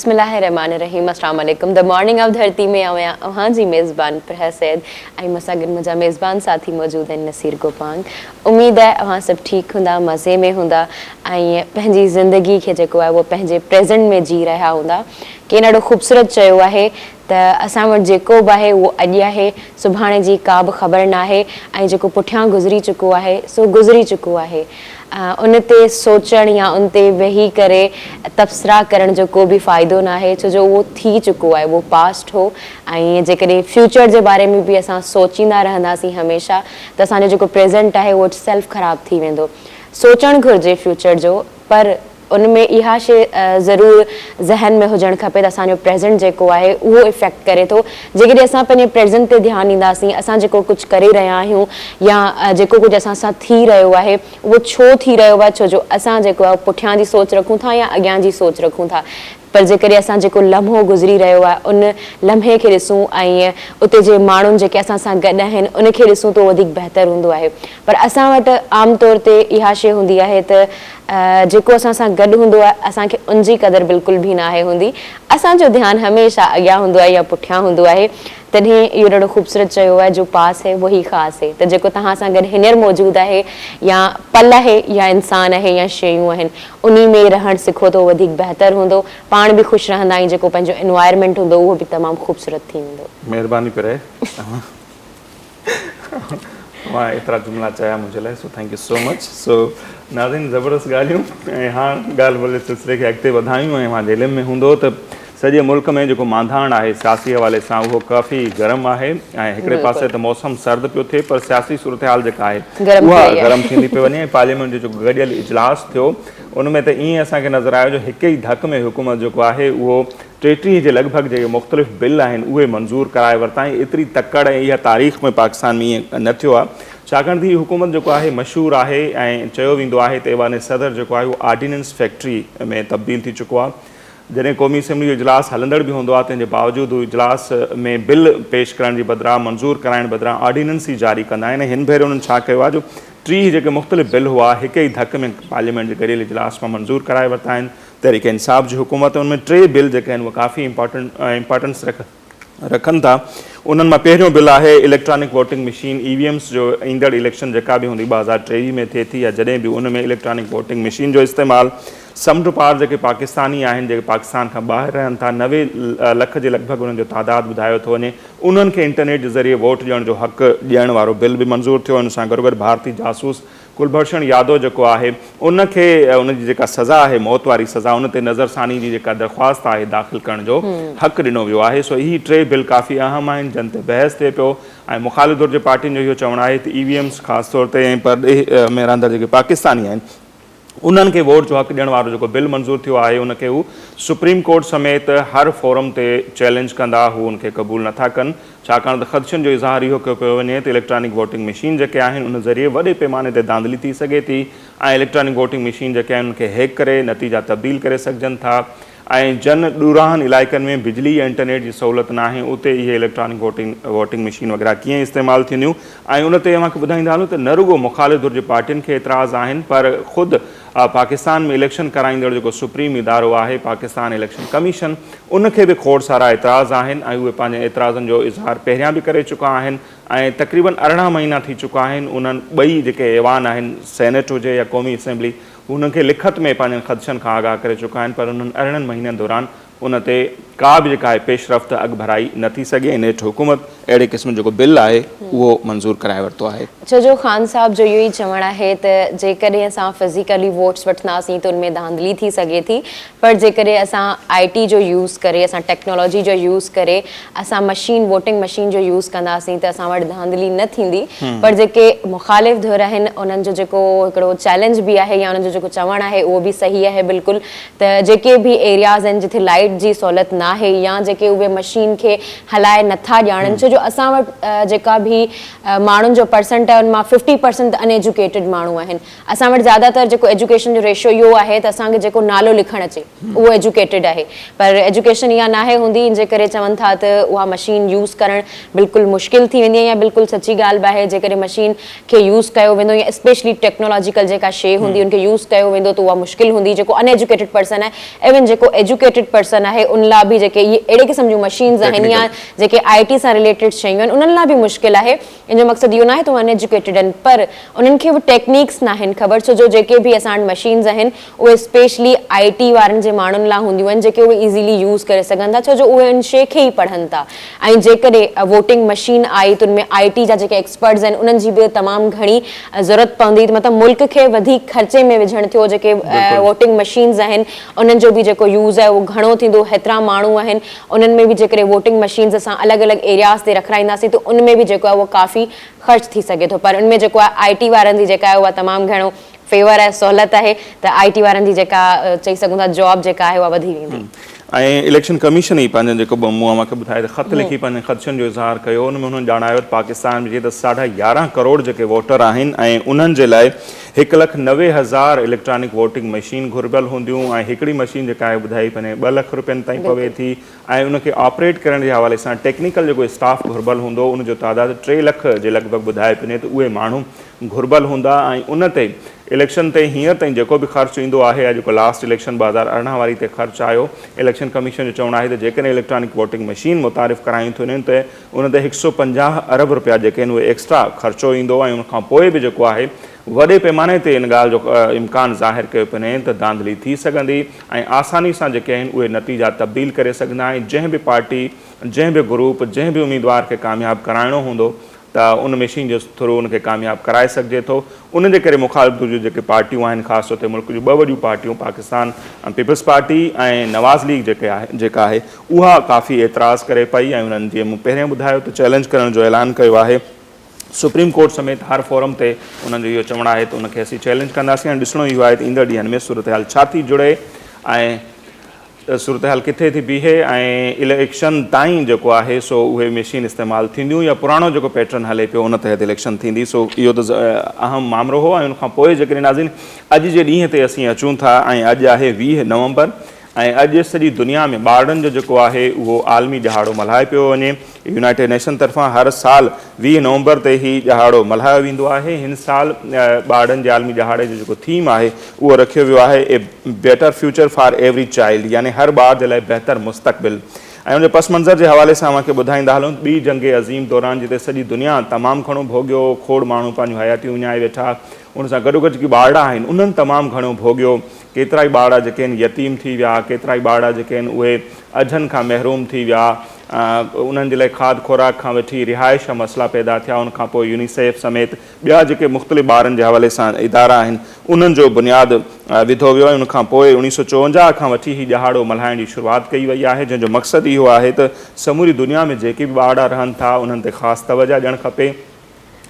बिस्मिल्लाहिर्रहमानिर्रहीम अस्सलाम वालेकुम। द मॉर्निंग ऑफ धरती में आया हाँ जी मेज़बान पर सैद आई मसागिर मुझा मेज़बान साथी मौजूद हैं नसीर गोपांग। उम्मीद है वहाँ सब ठीक हुंदा, मज़े में हुंदा ऐं पंहिंजी ज़िंदगी के जेको आहे वो पंहिंजे प्रेज़ेंट में जी रहा हुंदा। के ॾाढो ख़ूबसूरत चयो आहे त असां वटि जेको बि आहे उहो अॼु आहे, सुभाणे जी का बि ख़बर न आहे ऐं जेको पुठियां गुज़री चुको आहे सो गुज़री चुको आहे। उन ते सोचणु या उन ते वेही करे तबसरा करण जो को बि फ़ाइदो न आहे, छो जो उहो थी चुको आहे, उहो पास्ट हो। ऐं जेकॾहिं फ्यूचर जे बारे में बि असां सोचींदा रहंदासीं हमेशह त असांजो जेको प्रेज़ेंट आहे उहो सेल्फ ख़राबु थी वेंदो। सोचणु घुरिजे फ्यूचर जो, पर उनमें इहा शइ ज़रूरु ज़हन में हुजणु खपे त असांजो प्रेज़ेंट जेको आहे उहो इफ़ेक्ट करे थो। जेकॾहिं असां पंहिंजे प्रेज़ेंट ते ध्यानु ॾींदासीं, असां जेको कुझु करे रहिया आहियूं या जेको कुझु असां सां थी रहियो आहे उहो छो थी रहियो आहे, छो जो असां जेको आहे पुठियां जी सोच रखूं था या अॻियां जी सोच रखूं था। पर जेकॾहिं असां जेको लम्हो गुज़री रहियो आहे उन लम्हे खे ॾिसूं ऐं उते जे माण्हुनि जेके असां सां गॾु आहिनि उनखे ॾिसूं त वधीक बहितरु हूंदो आहे। पर असां वटि आम तौर ते इहा शइ हूंदी आहे त जेको असां सां गॾु हूंदो आहे असांखे उनजी क़दुरु बिल्कुलु बि न आहे हूंदी। असांजो ध्यानु हमेशह अॻियां हूंदो आहे या पुठियां हूंदो आहे। तॾहिं इहो ॾाढो ख़ूबसूरत चयो आहे, जो पास है वही ख़ासि है। त जेको तव्हां सां गॾु हींअर मौजूदु आहे या पल आहे या इंसानु आहे या शयूं आहिनि, उन में रहणु सिखो त वधीक बहितरु हूंदो। पाण बि ख़ुशि रहंदा ऐं जेको पंहिंजो एनवायरमेंट हूंदो उहो बि तमामु ख़ूबसूरत थी वेंदो। महिरबानी करे मां एतिरा जुमिला चया मुंहिंजे लाइ, so thank you so much. So नाज़रीन, ज़बरदस्त ॻाल्हियूं ऐं हाणे ॻाल्हि भले सिलसिले खे अॻिते वधायूं। ऐं मां दिल्ली में हूंदो त सॼे मुल्क में जेको मांधाण आहे सियासी हवाले सां उहो काफ़ी गरम आहे ऐं हिकिड़े पासे त मौसम सर्द पियो थिए, पर सियासी सूरत हाल जेका आहे उहा गरम थींदी पई वञे। पार्लियामेंट जो जेको गॾियल इजलास थियो उन में त ईअं असांखे नज़र आयो जो हिक ई धक में हुकूमत जेको आहे उहो 33 जे लॻभॻि जेके मुख़्तलिफ़ बिल आहिनि उहे मंज़ूर कराए वरिता। ऐं एतिरी तकड़ ऐं इहा तारीख़ में पाकिस्तान में ईअं न थियो आहे, छाकाणि त हीअ हुकूमत जेको आहे मशहूरु आहे ऐं चयो वेंदो आहे त ऐवान सदर जेको आहे उहो ऑर्डिनेंस फैक्ट्री में तब्दील थी चुको आहे। जॾहिं क़ौमी असैम्बली जो इजलास हलंदड़ बि हूंदो आहे तंहिंजे बावजूदि हू इजलास में बिल पेश करण जी बदिरां, मंज़ूर कराइण बदिरां ऑर्डिनेंस ई जारी कंदा आहिनि। हिन भेरे उन्हनि छा कयो आहे जो 30 जेके मुख़्तलिफ़ बिल हुआ हिक ई धक में पार्लियामेंट जे गॾियल इजलास में मंज़ूर कराए वरिता आहिनि। तहरीक इंसाफ़ जी हुकूमत उनमें 3 बिल जेके आहिनि उहे काफ़ी इंपॉर्टेंस रखनि था। उन्हनि मां पहिरियों बिल आहे इलेक्ट्रॉनिक वोटिंग मशीन EVMs जो ईंदड़ इलेक्शन जेका बि हूंदी 2023 में थिए थी या जॾहिं बि उन में इलेक्ट्रॉनिक वोटिंग मशीन जो इस्तेमालु समुंड पार जेके पाकिस्तानी आहिनि जेके पाकिस्तान खां ॿाहिरि रहनि था 90 लख जे लॻभॻि उन्हनि जो तादादु ॿुधायो थो वञे, उन्हनि खे इंटरनेट जे ज़रिए वोट ॾियण जो हक़ ॾियण वारो बिल बि मंज़ूरु थियो। उन सां गॾोगॾु भारतीय जासूस कुलभूषण यादव जेको आहे उनखे उनजी जेका सज़ा आहे मौत वारी सज़ा उन ते नज़रसानी जी जेका दरख़्वास्त आहे दाख़िल करण जो हक़ ॾिनो वियो आहे। सो इहे 3 बिल काफ़ी अहम आहिनि जिन ते बहस थिए पियो ऐं मुख़ालिफ़ धुर जे पार्टियुनि जो इहो चवणु आहे त EVMs ख़ासि तौर ते ऐं परॾेह में रहंदड़ जेके पाकिस्तानी आहिनि उन्हनि खे वोट जो हक़ ॾियण वारो जेको बिल मंज़ूरु थियो आहे उनखे हू सुप्रीम कोर्ट समेत हर फोरम ते चैलेंज कंदा, हू उनखे क़बूल नथा कनि, छाकाणि त ख़दशनि जो इज़हार इहो कयो पियो वञे त इलेक्ट्रॉनिक वोटिंग मशीन जेके आहिनि उन ज़रिए वॾे पैमाने ते धांधली थी सघे थी ऐं इलेक्ट्रॉनिक वोटिंग मशीन जेके आहिनि उनखे हैक करे नतीजा तब्दील करे सघजनि था। ऐं जन ॾूराहनि इलाइक़नि में बिजली या इंटरनेट जी सहूलियत न आहे उते इहे इलेक्ट्रॉनिक वोटिंग मशीन वग़ैरह कीअं इस्तेमालु थींदियूं। ऐं उन ते अव्हांखे ॿुधाईंदा हलूं त न रुॻो मुख़ालिफ़ धुर जे पार्टियुनि खे एतिराज़ आहिनि, पर ख़ुदि पाकिस्तान में इलेक्शन कराईंदड़ जेको सुप्रीम इदारो आहे पाकिस्तान इलेक्शन कमीशन उनखे बि खोड़ सारा एतिराज़ आहिनि ऐं उहे पंहिंजे एतिराज़नि जो इज़हार पहिरियां बि करे चुका आहिनि ऐं तक़रीबन 18 महीना थी चुका आहिनि। उन्हनि ॿई जेके ऐवान आहिनि, सेनेट हुजे या क़ौमी असैम्बली, उनखे लिखत में पंहिंजनि ख़दशनि खां आगाह करे चुका आहिनि, पर उन्हनि 18 महीननि दौरान उन ते का बि जेका आहे पेशरफ़्त अॻभराई न थी सघे। नेठि हुकूमत अहिड़े क़िस्म जेको बिल आहे उहो मंज़ूर कराए वरितो आहे। छो जो ख़ान साहब जो इहो ई चवणु आहे त जेकॾहिं असां फिज़िकली वोट्स वठंदासीं त उनमें धांधली थी सघे थी, पर जेकॾहिं असां IT जो यूज़ करे, असां टेक्नोलॉजी जो यूज़ करे असां वोटिंग मशीन जो यूज़ कंदासीं त असां वटि धांधली न थींदी। पर जेके मुख़ालिफ़ धुर आहिनि उन्हनि जो जेको हिकिड़ो चैलेंज बि आहे या उन्हनि जो जेको चवणु आहे उहो बि सही आहे बिल्कुलु, त जेके बि एरियाज़ आहिनि जिथे लाइट जी सहूलियत न आहे या जेके उहे मशीन खे हलाए नथा ॼाणनि, छो जो असां वटि जेका बि माण्हुनि जो परसेंट आहे उन मां 50% अनएजुकेटेड माण्हू आहिनि। असां वटि ज़्यादातर जेको एजुकेशन जो रेशियो इहो आहे त असांखे जेको नालो लिखणु अचे उहो एजुकेटेड आहे, पर एजुकेशन इहा नाहे हूंदी इन जे करे चवनि था त उहा मशीन यूज़ करणु बिल्कुलु मुश्किल थी वेंदी आहे। या बिल्कुलु सची ॻाल्हि बि आहे जेकॾहिं मशीन खे यूज़ कयो वेंदो या स्पेशली टेक्नोलॉजिकल जेका शइ हूंदी उनखे यूज़ कयो वेंदो त उहा मुश्किल हूंदी। जेको अनएजुकेटेड पर्सन आहे, इवन जेको एजुकेटेड पर्सन रीज़न आहे उन लाइ बि जेके इहे अहिड़े क़िस्म जूं मशीन्स आहिनि या जेके IT सां रिलेटेड शयूं आहिनि उन्हनि लाइ बि मुश्किल आहे। इन जो मक़सदु इहो न आहे त उहे अनएजुकेटेड आहिनि, पर उन्हनि खे उहे टेक्निक्स न आहिनि ख़बर, छो जो जेके बि असां वटि मशीन्स आहिनि उहे स्पेशली IT वारनि जे माण्हुनि लाइ हूंदियूं आहिनि जेके उहे ईज़ीली यूज़ करे सघनि था, छो जो उहे उन शइ खे ई पढ़नि था। ऐं जेकॾहिं वोटिंग मशीन आई त उनमें IT जा जेके एक्सपर्ट्स आहिनि उन्हनि जी बि तमामु घणी ज़रूरत पवंदी, मतिलबु मुल्क खे वधीक ख़र्चे में विझणु थियो। जेके वोटिंग मशीन्स आहिनि उन्हनि जो बि जेको यूज़ आहे उहो घणो थींदो, हेतिरा माण्हू आहिनि उन्हनि में बि जेकॾहिं वोटिंग मशीन्स असां अलॻि अलॻि एरियाज़ ते रखाईंदासीं त उनमें बि जेको आहे उहो काफ़ी ख़र्च थी सघे थो, पर उनमें जेको आहे IT वारनि जी जेका आहे उहा तमामु घणो फेवर आहे, सहूलियत आहे, त IT वारनि जी जेका चई सघूं था जॉब जेका आहे उहा वधी वेंदी। ऐं इलेक्शन कमीशन ई पंहिंजो जेको मूं मूंखे ॿुधाए त ख़त लिखी पंहिंजे ख़दशनि जो इज़हार कयो। उन में हुननि ॼाणायो त पाकिस्तान में जीअं त 11.5 करोड़ जेके वोटर आहिनि ऐं उन्हनि जे लाइ 1,90,000 इलेक्ट्रॉनिक वोटिंग मशीन घुर्बल हूंदियूं ऐं हिकिड़ी मशीन जेका आहे ॿुधाई पंहिंजे 2 लख रुपयनि ताईं पवे थी ऐं उनखे ऑपरेट करण जे हवाले सां टेक्निकल जेको स्टाफ घुर्बल हूंदो उनजो तइदादु 3 लख जे लॻभॻि ॿुधाए पिने त उहे माण्हू घुर्बल हूंदा ऐं उन ते इलेक्शन ते हींअर ताईं जेको बि ख़र्चु ईंदो आहे या जेको लास्ट इलेक्शन 2018 वारी ते ख़र्चु आयो, इलेक्शन कमीशन जो चवणु आहे त जेकॾहिं इलेक्ट्रॉनिक वोटिंग मशीन मुतारिफ़ करायूं थियूं आहिनि त उन ते 150 अरब रुपया जेके आहिनि उहे एक्स्ट्रा ख़र्चो ईंदो ऐं उनखां पोइ बि जेको आहे वॾे पैमाने ते इन ॻाल्हि जो इम्कान ज़ाहिर कयो पिने त धांधली थी सघंदी ऐं आसानी सां जेके आहिनि उहे नतीजा तब्दील करे सघंदा ऐं जंहिं बि पार्टी, जंहिं बि ग्रुप, जंहिं बि उम्मीदवार खे कामयाबु कराइणो हूंदो त उन मशीन जे थ्रू उनखे कामयाबु कराए सघिजे थो। उन जे करे मुखालिफ़ जूं जेके पार्टियूं आहिनि, ख़ासि तौर ते मुल्क जूं 2 वॾियूं पार्टियूं पाकिस्तान पीपल्स पार्टी ऐं नवाज़ लीग जेका आहे उहा काफ़ी एतिराज़ करे पई ऐं उन्हनि जीअं मूं पहिरियों ॿुधायो त चैलेंज करण जो ऐलान कयो आहे। सुप्रीम कोर्ट समेत हर फोरम ते उन्हनि जो इहो चवणु आहे त उनखे असीं चैलेंज कंदासीं ऐं ॾिसणो इहो आहे त ईंदड़ ॾींहंनि में सूरत हाल छा थी जुड़े ऐं सूरत हाल किथे थी बीहे ऐं इलेक्शन ताईं जेको आहे सो उहे मशीन इस्तेमालु थींदियूं या पुराणो जेको पैटर्न हले पियो उन तहत इलेक्शन थींदी। सो इहो त अहम मामिलो हो ऐं उनखां पोइ जेकॾहिं नाज़रीन अॼु जे ॾींहं ते असीं अचूं था ऐं अॼु आहे 20 नवंबर ऐं अॼु सॼी दुनिया में ॿारनि जो जेको आहे उहो आलमी ॾिहाड़ो मल्हाए पियो वञे। यूनाइटेड नेशन तरफ़ां हर साल 20 नवंबर ते ही ॾिहाड़ो मल्हायो वेंदो आहे। हिन साल ॿारनि जे आलमी ॾिहाड़े जो जेको थीम आहे उहो रखियो वियो आहे a better future for every child, यानी हर ॿार जे लाइ बहितर मुस्तक़बिल। ऐं उनजे पस मंज़र जे हवाले सां मूंखे ॿुधाईंदा हलूं ॿी जंग अज़ीम दौरान जिते सॼी दुनिया तमामु घणो भोॻियो, खोड़ माण्हू पंहिंजूं हयातियूं विञाए वेठा, उन सां गॾोगॾु जेकी ॿारड़ा आहिनि उन्हनि तमामु घणो भोॻियो। केतिरा ई ॿार जेके आहिनि यतीम थी विया, केतिरा ई ॿार जेके आहिनि उहे अझनि खां महरूम थी विया, उन्हनि जे लाइ खाद खुराक खां वठी रिहाइश जा मसइला पैदा थिया। उनखां पोइ यूनिसेफ समेत ॿिया जेके मुख़्तलिफ़ ॿारनि जे हवाले सां इदारा आहिनि उन्हनि जो बुनियादु विधो वियो ऐं उनखां पोइ 1954 खां वठी ही ॾिहाड़ो मल्हाइण जी शुरूआति कई वई आहे, जंहिंजो मक़सदु इहो आहे त समूरी दुनिया में जेके बि ॿार रहनि था उन्हनि ते ख़ासि तवजो ॾियणु खपे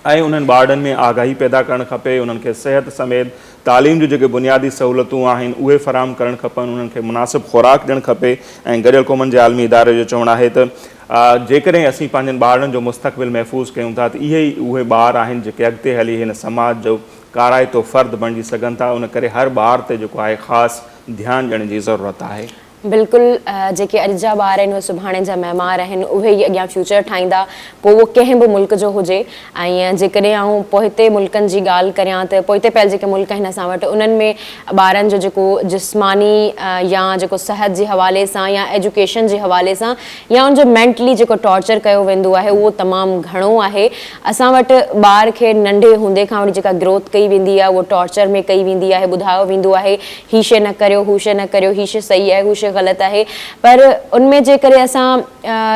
ऐं उन्हनि ॿारनि में आगाही पैदा करणु खपे, उन्हनि खे सिहत समेत तालीम जूं जेके बुनियादी सहूलियतूं आहिनि उहे फराहम करणु खपनि, उन्हनि खे मुनासिबु ख़ुराक ॾियणु खपे। ऐं गॾियल क़ौमनि जे आलमी इदारे जो चवणु आहे त जेकॾहिं असीं पंहिंजनि ॿारनि जो मुस्तक़बिल महफ़ूज़ कयूं था त इहे ई उहे ॿार आहिनि जेके अॻिते हली हिन समाज जो काराइतो फ़र्द बणिजी सघनि था। उन करे हर ॿार ते जेको आहे ख़ासि ध्यानु ॾियण जी ज़रूरत आहे। बिल्कुलु जेके अॼु जा ॿार आहिनि उहे सुभाणे जा महिमान आहिनि, उहे ई अॻियां फ्यूचर ठाहींदा, पोइ उहो कंहिं बि मुल्क जो हुजे। ऐं जेकॾहिं आउं पोइते मुल्कनि जी ॻाल्हि करियां त पोइते पहल जेके मुल्क आहिनि असां वटि उन्हनि में ॿारनि जो जेको जिस्मानी या जेको सिहत जे हवाले सां या एजुकेशन जे हवाले सां या उनजो मेंटली जेको टॉर्चर कयो वेंदो आहे उहो तमामु घणो आहे। असां वटि ॿार खे नंढे हूंदे खां वठी जेका ग्रोथ कई वेंदी आहे उहो टॉर्चर में कई वेंदी आहे, ॿुधायो वेंदो आहे ही शइ न करियो, हू शइ न करियो, ही शइ सही आहे, हू शइ ग़लति आहे। पर उनमें जेकॾहिं असां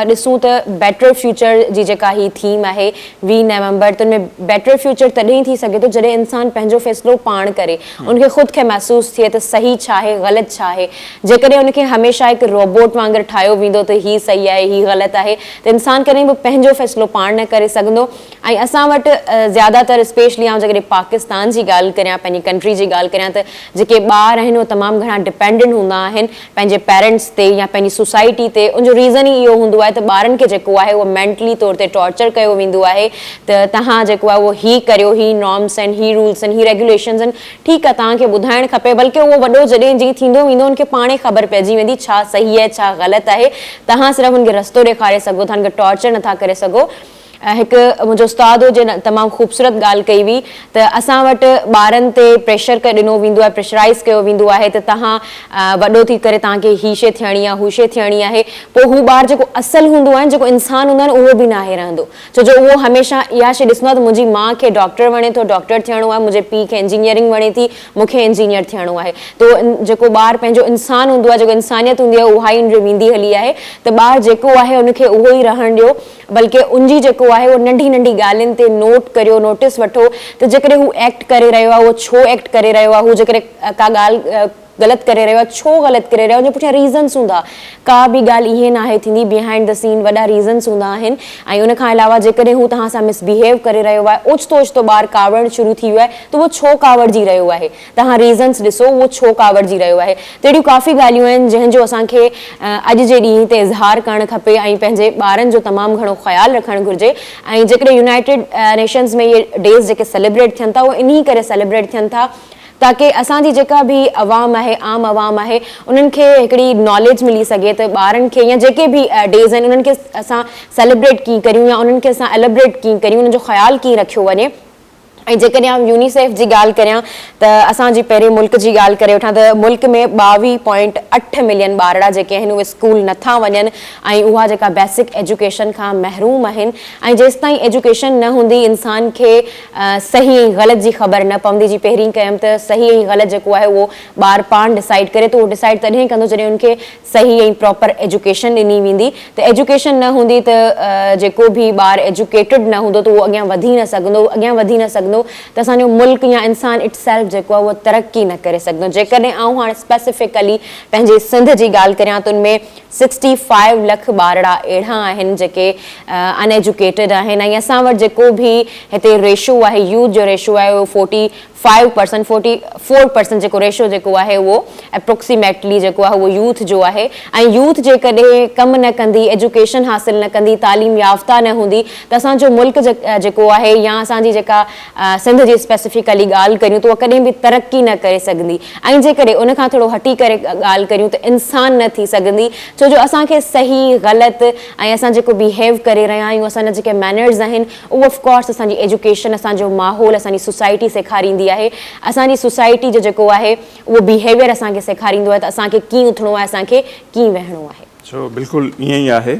ॾिसूं त बेटर फ्यूचर जी जेका ही थीम आहे 20 नवंबर, त उनमें बेटर फ्यूचर तॾहिं थी सघे थो जॾहिं इंसान पंहिंजो फ़ैसिलो पाण करे, उनखे ख़ुदि खे महसूसु थिए त सही छा आहे, ग़लति छा आहे। जेकॾहिं उनखे हमेशह हिकु रोबोट वांगुरु ठाहियो वेंदो त ही सही आहे, ही ग़लति आहे, त इंसान कॾहिं बि पंहिंजो फ़ैसिलो पाण न करे सघंदो। ऐं असां वटि ज़्यादातर स्पेशली आउं जेकॾहिं पाकिस्तान जी ॻाल्हि करियां, पंहिंजी कंट्री जी ॻाल्हि करियां, त जेके ॿार आहिनि उहे तमामु घणा डिपेंडेंट हूंदा आहिनि पंहिंजे पेरेंट्स ते या पंहिंजी सोसाइटी ते। उनजो रीज़न ई इहो हूंदो आहे त ॿारनि खे जेको आहे उहो मेंटली तौर ते टॉर्चर कयो वेंदो आहे त तव्हां जेको आहे उहो ही करियो, ही नॉर्म्स आहिनि, ही रूल्स आहिनि, ही रेगुलेशन्स आहिनि, ठीकु आहे तव्हांखे ॿुधाइणु खपे, बल्कि उहो वॾो जॾहिं जीअं थींदो वेंदो उनखे पाणे ख़बर पइजी वेंदी छा सही आहे छा ग़लति आहे। तव्हां सिर्फ़ु उनखे रस्तो ॾेखारे सघो था, उनखे टॉर्चर नथा करे सघो। हिकु मुंहिंजो उस्ताद हो जिन तमामु ख़ूबसूरत ॻाल्हि कई हुई त असां वटि ॿारनि ते प्रेशर ॾिनो वेंदो आहे, प्रेशराइज़ कयो वेंदो आहे त तव्हां वॾो थी करे तव्हांखे ही शइ थियणी आहे, हू शइ थियणी आहे, पोइ हू ॿारु जेको असुलु हूंदो आहे, जेको इंसानु हूंदो आहे, उहो बि नाहे रहंदो। छो जो उहो हमेशह इहा शइ ॾिसंदो आहे त मुंहिंजी माउ खे डॉक्टर वणे थो, डॉक्टर थियणो आहे, मुंहिंजे पीउ खे इंजीनियरिंग वणे थी, मूंखे इंजीनियर थियणो आहे। त जेको ॿारु पंहिंजो इंसानु हूंदो आहे, जेको इंसानियत हूंदी आहे, उहा ई वेंदी हली आहे। त ॿारु जेको आहे उनखे उहो ई रहणु ॾियो, बल्कि उनजी जेको आहे उहो नंढी नंढी ॻाल्हियुनि ते नोट करियो, नोटिस वठो त जेकॾहिं हू एक्ट करे रहियो आहे, उहो छो एक्ट करे रहियो आहे, हू जेकॾहिं का ॻाल्हि ग़लति करे रहियो आहे, छो ग़लति करे रहियो आहे, उनजे पुठियां रीज़न्स हूंदा। का बि ॻाल्हि ईअं न आहे थींदी, बिहाइंड द सीन वॾा रीज़न्स हूंदा आहिनि। ऐं उन खां अलावा जेकॾहिं हू तव्हां सां मिसबिहेव करे रहियो आहे, ओचितो ओचितो ॿारु कावड़णु शुरू थी वियो आहे, त उहो छो कावड़जी रहियो आहे, तव्हां रीज़न्स ॾिसो उहो छो कावड़जी रहियो आहे। त अहिड़ियूं काफ़ी ॻाल्हियूं आहिनि जंहिंजो असांखे अॼु जे ॾींहं ते इज़हार करणु खपे ऐं पंहिंजे ॿारनि जो तमामु घणो ख़्यालु रखणु घुरिजे। ऐं जेकॾहिं यूनाइटेड नेशन्स में इहे डेज़ जेके सेलिब्रेट थियनि था, उहे इन्ही करे सेलिब्रेट थियनि था ताकि असांजी जेका बि अवाम आहे, आम अवाम आहे, उन्हनि खे हिकिड़ी नॉलेज मिली सघे त ॿारनि खे या जेके बि डेज़ आहिनि उन्हनि खे असां सेलिब्रेट कीअं करियूं या उन्हनि खे असां एलिब्रेट कीअं करियूं, उन्हनि जो ख़्यालु कीअं रखियो वञे। ऐं जेकॾहिं आउं यूनिसेफ जी ॻाल्हि करियां त असांजी पहिरें मुल्क जी ॻाल्हि करे वठां त मुल्क में 22.8 मिलियन ॿारड़ा जेके आहिनि उहे स्कूल नथा वञनि ऐं उहा जेका बेसिक एजुकेशन खां महरूम आहिनि। ऐं जेसि ताईं एजुकेशन न हूंदी इंसान खे सही ऐं ग़लति जी ख़बर न पवंदी। जी पहिरीं कयमि त सही ऐं ग़लति जेको आहे उहो ॿारु पाण डिसाइड करे, त उहो डिसाइड तॾहिं कंदो जॾहिं उनखे सही ऐं प्रॉपर एजुकेशन ॾिनी वेंदी। त एजुकेशन न हूंदी त जेको बि ॿारु एजुकेटेड न हूंदो त उहो अॻियां वधी न सघंदो, त असांजो मुल्क या इंसान इट सेल्फ जेको आहे उहो तरक़ी न करे सघंदो। जेकॾहिं आउं हाणे स्पेसिफिकली पंहिंजे सिंध जी ॻाल्हि करियां त उनमें 65 लख ॿारड़ा अहिड़ा आहिनि जेके अनएजुकेटेड आहिनि। ऐं असां वटि जेको बि हिते रेशो आहे, यूथ जो रेशो आहे उहो 44% जेको रेशो जेको आहे उहो अप्रोक्सीमेटली जेको आहे उहो यूथ जो आहे। ऐं यूथ जेकॾहिं कमु न कंदी, एजुकेशन हासिल न कंदी, तालीम याफ़्ता न हूंदी, त असांजो मुल्क जेको आहे या असांजी जेका सिंध जी स्पेसिफिकली ॻाल्हि करियूं त उहा कॾहिं बि तरक़ी न करे सघंदी। ऐं जेकॾहिं उनखां थोरो हटी करे ॻाल्हि करियूं त इंसान न थी सघंदी, छो जो असांखे सही ग़लति ऐं असां जेको बिहेव करे रहिया आहियूं, असांजा जेके मैनर्स आहिनि, उहो ऑफकोर्स असांजी एजुकेशन, असांजो माहौल, असांजी सोसाइटी सेखारींदी आहे। असांजी सोसाइटी जो जेको आहे उहो बिहेवियर असांखे सेखारींदो आहे त असांखे कीअं उथणो आहे, असांखे कीअं वेहणो आहे। सो बिल्कुलु ईअं ई आहे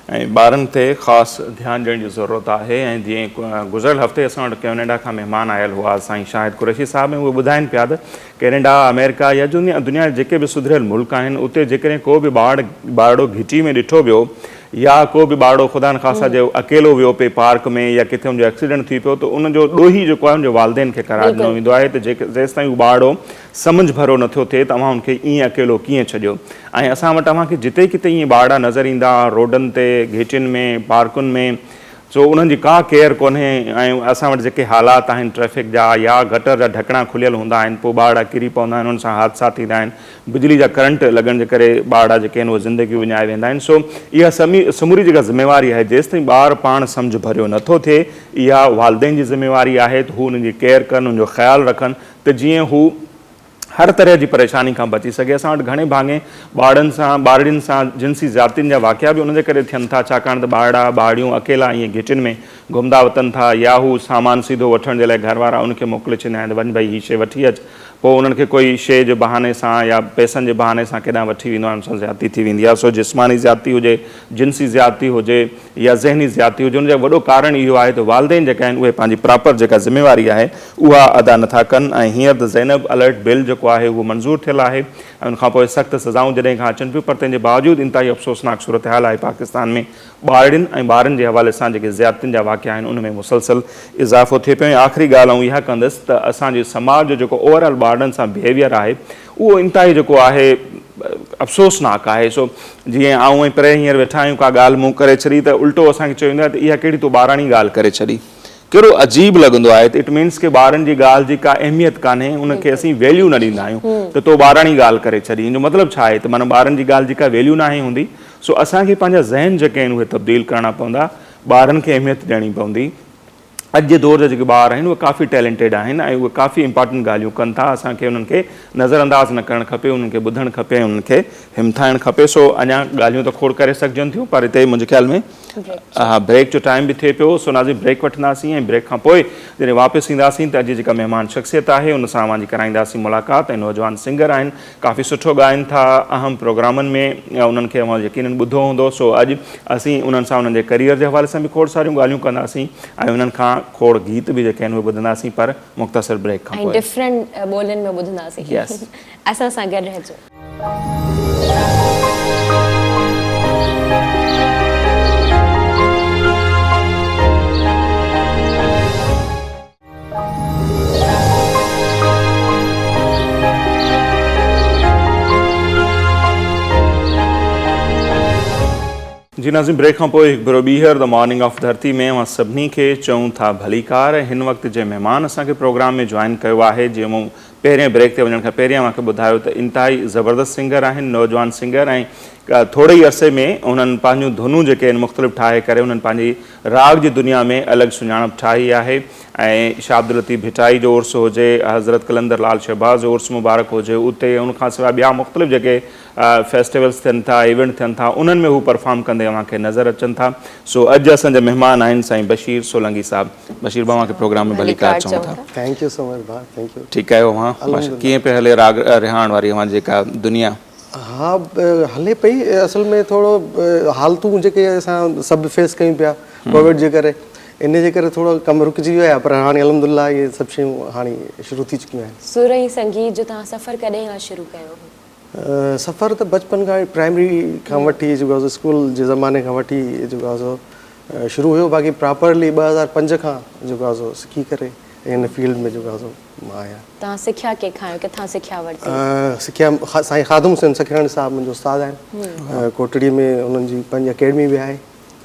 ऐं ॿारनि ते ख़ासि ध्यानु ॾियण जी ज़रूरत आहे। ऐं जीअं गुज़िरियल हफ़्ते असां वटि कैनेडा खां महिमान आयल हुआ साईं शाहिद कुरैशी साहिब, ऐं उहे ॿुधाइनि पिया त कैनेडा, अमेरिका या दुनिया जे जेके बि सुधरियल मुल्क आहिनि, उते जेकॾहिं को बि ॿारड़ो घिटी में ॾिठो वियो या को बि ॿारड़ो ख़ुदा न ख़ासा जो अकेलो वियो पिए पार्क में या किथे हुनजो एक्सीडेंट थी पियो, त उनजो ॾोही जेको आहे हुनजे वालदेन खे करार ॾिनो वेंदो आहे त जेसि ताईं उहो ॿारड़ो सम्झ भरो नथो थिए तव्हां हुनखे ईअं अकेलो कीअं छॾियो। ऐं असां वटि तव्हांखे जिते किथे ईअं ॿारड़ा नज़र ईंदा रोडनि ते, घिटियुनि में, पार्कुनि में, सो उन्हनि जी का केयर कोन्हे। ऐं असां वटि जेके हालात आहिनि ट्रैफ़िक जा या गटर जा ढकणा खुलियल हूंदा आहिनि, पोइ ॿारड़ा किरी पवंदा आहिनि, उन्हनि सां हादसा थींदा आहिनि, बिजली जा करंट लॻण जे करे ॿारड़ा जेके आहिनि उहे ज़िंदगी विञाए वेंदा आहिनि। सो इहा समूरी जेका ज़िम्मेवारी आहे, जेसि ताईं ॿारु पाण सम्झ भरियो नथो थिए, इहा वालदेन जी ज़िम्मेवारी आहे त हू हुननि जी केयर कनि, हुनजो ख़्यालु रखनि त जीअं हू हर तरह जी परेशानी खां बची सघे। असां वटि घणे भाङे ॿारड़ियुनि सां जिनसी ज़्यादतियुनि जा वाक़िया बि उनजे करे थियनि था, छाकाणि त ॿारड़ा ॿारड़ियूं अकेला ईअं घिटियुनि में घुमंदा वतनि था, या हू सामान सीधो वठण जे लाइ घर वारा उनखे मोकिले छॾींदा आहिनि, वञ भई हीअ शइ वठी अचु, पोइ उन्हनि खे कोई शइ जे बहाने सां या पैसनि जे बहाने सां केॾांहुं वठी वेंदो आहे, उन सां ज़्यादती थी वेंदी आहे। सो जिस्मानी ज़्यादती हुजे, जिनसी ज़्यादती हुजे या ज़हनी ज़्यादती हुजे, उनजो वॾो कारण इहो आहे त वालदेन जेका आहिनि उहे पंहिंजी प्रॉपर जेका ज़िम्मेवारी आहे उहा अदा नथा कनि। ऐं हींअर त ज़ैनब अलर्ट बिल जेको आहे उहो मंज़ूरु थियल आहे ऐं उनखां पोइ सख़्तु सज़ाऊं जॾहिं खां अचनि पियूं, पर तंहिंजे बावजूदि इंतिहाई अफ़सोसनाक सूरत हाल आहे पाकिस्तान में ॿारड़ियुनि ऐं ॿारनि जे हवाले सां जेके ज़्यादतियुनि जा वाक़िया आहिनि उन में मुसलसल इज़ाफ़ो थिए पियो। ऐं आख़िरी ॻाल्हि आऊं इहा कंदुसि त असांजे समाज जो जेको ओवरऑल ॿारनि सां बिहेवियर आहे उहो इंतिहाई जेको आहे अफ़सोसनाक आहे। सो जीअं आऊं ऐं परे हींअर वेठा आहियूं, का ॻाल्हि मूं करे छॾी त उल्टो असांखे चयो वेंदो आहे त इहा कहिड़ी तो ॿाराणी ॻाल्हि करे छॾी, कहिड़ो अजीब लॻंदो आहे। त इट मीन्स के ॿारनि जी ॻाल्हि जी का अहमियत कान्हे, उनखे असीं वैल्यू न ॾींदा आहियूं त तो ॿाराणी ॻाल्हि करे छॾी। हिन जो मतिलबु छा आहे त माना ॿारनि जी ॻाल्हि जी का वैल्यू न आहे हूंदी। सो असांखे पंहिंजा ज़हन जेके आहिनि उहे तब्दील करणा पवंदा, ॿारनि खे अहमियत ॾियणी पवंदी। अॼु जे दौर जा जेके ॿार आहिनि उहे काफ़ी टैलेंटेड आहिनि ऐं उहे काफ़ी इंपॉर्टेंट ॻाल्हियूं कनि था। असांखे उन्हनि खे नज़रअंदाज़ न करणु खपे, उन्हनि खे ॿुधणु खपे, उन्हनि खे हिमथाइणु खपे। सो अञा ॻाल्हियूं त खोड़ करे सघजनि थियूं, पर हिते मुंहिंजे ख़्याल में ब्रेक जो टाइम बि थिए पियो। सो नाज़रीन ब्रेक वठंदासीं ऐं ब्रेक खां पोइ जॾहिं वापसि ईंदासीं त अॼु जेका महिमान शख़्सियत आहे उन सां अवांजी कराईंदासीं मुलाक़ात। ऐं नौजवान सिंगर आहिनि, काफ़ी सुठो ॻाइनि था, अहम प्रोग्रामनि में उन्हनि खे अवां यकीनन ॿुधो हूंदो। सो अॼु असीं उन्हनि सां उन्हनि जे करियर जे हवाले सां बि खोड़ सारियूं ॻाल्हियूं कंदासीं ऐं उन्हनि खां खोड़ गीत बि जेके आहिनि उहे ॿुधंदासीं, पर मुख़्तसर ब्रेक खां पोइ डिफरेंट ॿोलियुनि में ॿुधंदासीं। Yes. असां सां गॾु रहिजो। जी नाज़रीन, ब्रेक खां पोइ हिकु भेरो ॿीहर द मॉर्निंग ऑफ धरती में असां सभिनी खे चऊं था भलीकार। हिन वक़्तु जे महिमान असांखे प्रोग्राम में जॉइन कयो आहे, जंहिं मूं पहिरें ब्रेक ते वञण खां पहिरियां मूंखे ॿुधायो त इंतिहाई ज़बरदस्त सिंगर आहिनि, नौजवान सिंगर, ऐं थोरे ई अरसे में उन्हनि पंहिंजूं धुनूं जेके आहिनि मुख़्तलिफ़ ठाहे करे उन्हनि पंहिंजी राग जी दुनिया में अलॻि सुञाणप ठाही आहे। ऐं शाह अब्दुल लतीफ़ भिटाई जो उर्स हुजे, हज़रत कलंदर लाल शहबाज़ जो उर्स मुबारक हुजे, उते उनखां सवाइ ॿिया मुख़्तलिफ़ जेके फेस्टिवल्स थियनि था, इवेंट थियनि था, उन्हनि में हू परफॉर्म कंदे अव्हांखे नज़र अचनि था। सो अॼु असांजा महिमान आहिनि साईं बशीर सोलंकी साहिबु। बशीर भाउ खे प्रोग्राम में भलीकार चऊं था। थैंक यू सो मच भाउ, थैंक यू। ठीकु आहियो अव्हां? कीअं पिया हले राग रिहाण वारी अव्हां जेका दुनिया? हाँ हले पई, असल में थोरो हालतूं जेके असां सभु फेस कयूं पिया कोविड जे करे, इन जे करे थोरो कमु रुकिजी वियो आहे, पर हाणे अल्हम्दुलिल्लाह इहे सभु शयूं हाणे शुरू थी चुकियूं आहिनि। सुर ऐं संगीत जो तव्हां सफ़र कॾहिं खां शुरू कयो? सफ़र त बचपन खां प्राइमरी खां वठी जेको आहे स्कूल जे ज़माने खां वठी जेको आहे शुरू हुयो, बाक़ी प्रॉपरली 2005 खां जेको आहे सिखी करे इन फील्ड में जेको आहे मां आहियां। तव्हां सिखिया कंहिंखां, किथां सिखिया वरिती? सिखिया साईं ख़ादम हुसैन सखियाणी साहिबु मुंहिंजो उस्तादु आहिनि, कोटड़ी में उन्हनि जी पंहिंजी अकेडमी बि आहे,